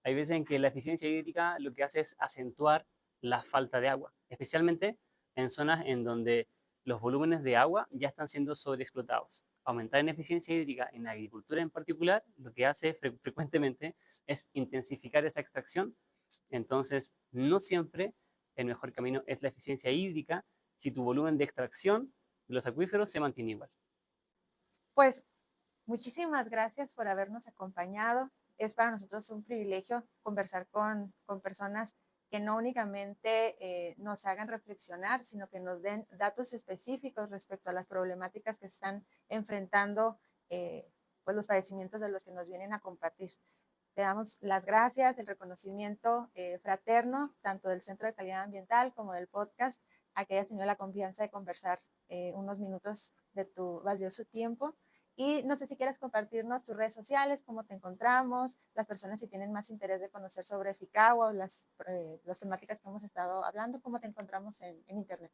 Hay veces en que la eficiencia hídrica lo que hace es acentuar la falta de agua, especialmente en zonas en donde los volúmenes de agua ya están siendo sobreexplotados. Aumentar en eficiencia hídrica en la agricultura en particular, lo que hace frecuentemente es intensificar esa extracción. Entonces, no siempre el mejor camino es la eficiencia hídrica si tu volumen de extracción de los acuíferos se mantiene igual. Pues muchísimas gracias por habernos acompañado. Es para nosotros un privilegio conversar con personas que no únicamente nos hagan reflexionar, sino que nos den datos específicos respecto a las problemáticas que están enfrentando pues los padecimientos de los que nos vienen a compartir. Te damos las gracias, el reconocimiento fraterno, tanto del Centro de Calidad Ambiental como del podcast, a que hayas tenido la confianza de conversar unos minutos de tu valioso tiempo. Y no sé si quieres compartirnos tus redes sociales, cómo te encontramos, las personas si tienen más interés de conocer sobre Ficagua o las temáticas que hemos estado hablando, cómo te encontramos en Internet.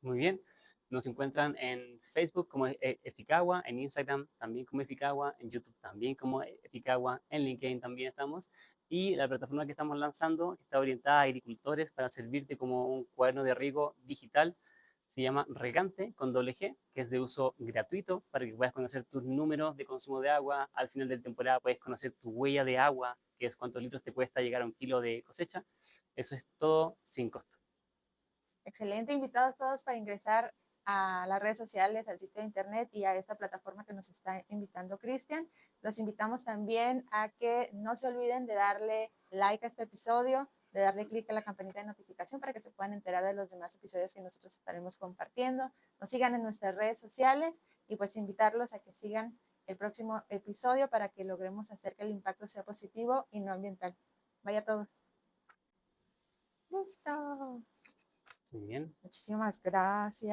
Muy bien. Nos encuentran en Facebook como Eficagua, en Instagram también como Eficagua, en YouTube también como Eficagua, en LinkedIn también estamos. Y la plataforma que estamos lanzando, que está orientada a agricultores para servirte como un cuaderno de riego digital, se llama Regante con doble G, que es de uso gratuito para que puedas conocer tus números de consumo de agua. Al final de la temporada puedes conocer tu huella de agua, que es cuántos litros te cuesta llegar a un kilo de cosecha. Eso es todo sin costo. Excelente, invitados todos para ingresar a las redes sociales, al sitio de internet y a esta plataforma que nos está invitando Cristian. Los invitamos también a que no se olviden de darle like a este episodio, de darle clic a la campanita de notificación para que se puedan enterar de los demás episodios que nosotros estaremos compartiendo. Nos sigan en nuestras redes sociales y pues invitarlos a que sigan el próximo episodio para que logremos hacer que el impacto sea positivo y no ambiental. Vaya a todos. Listo. Muy bien. Muchísimas gracias.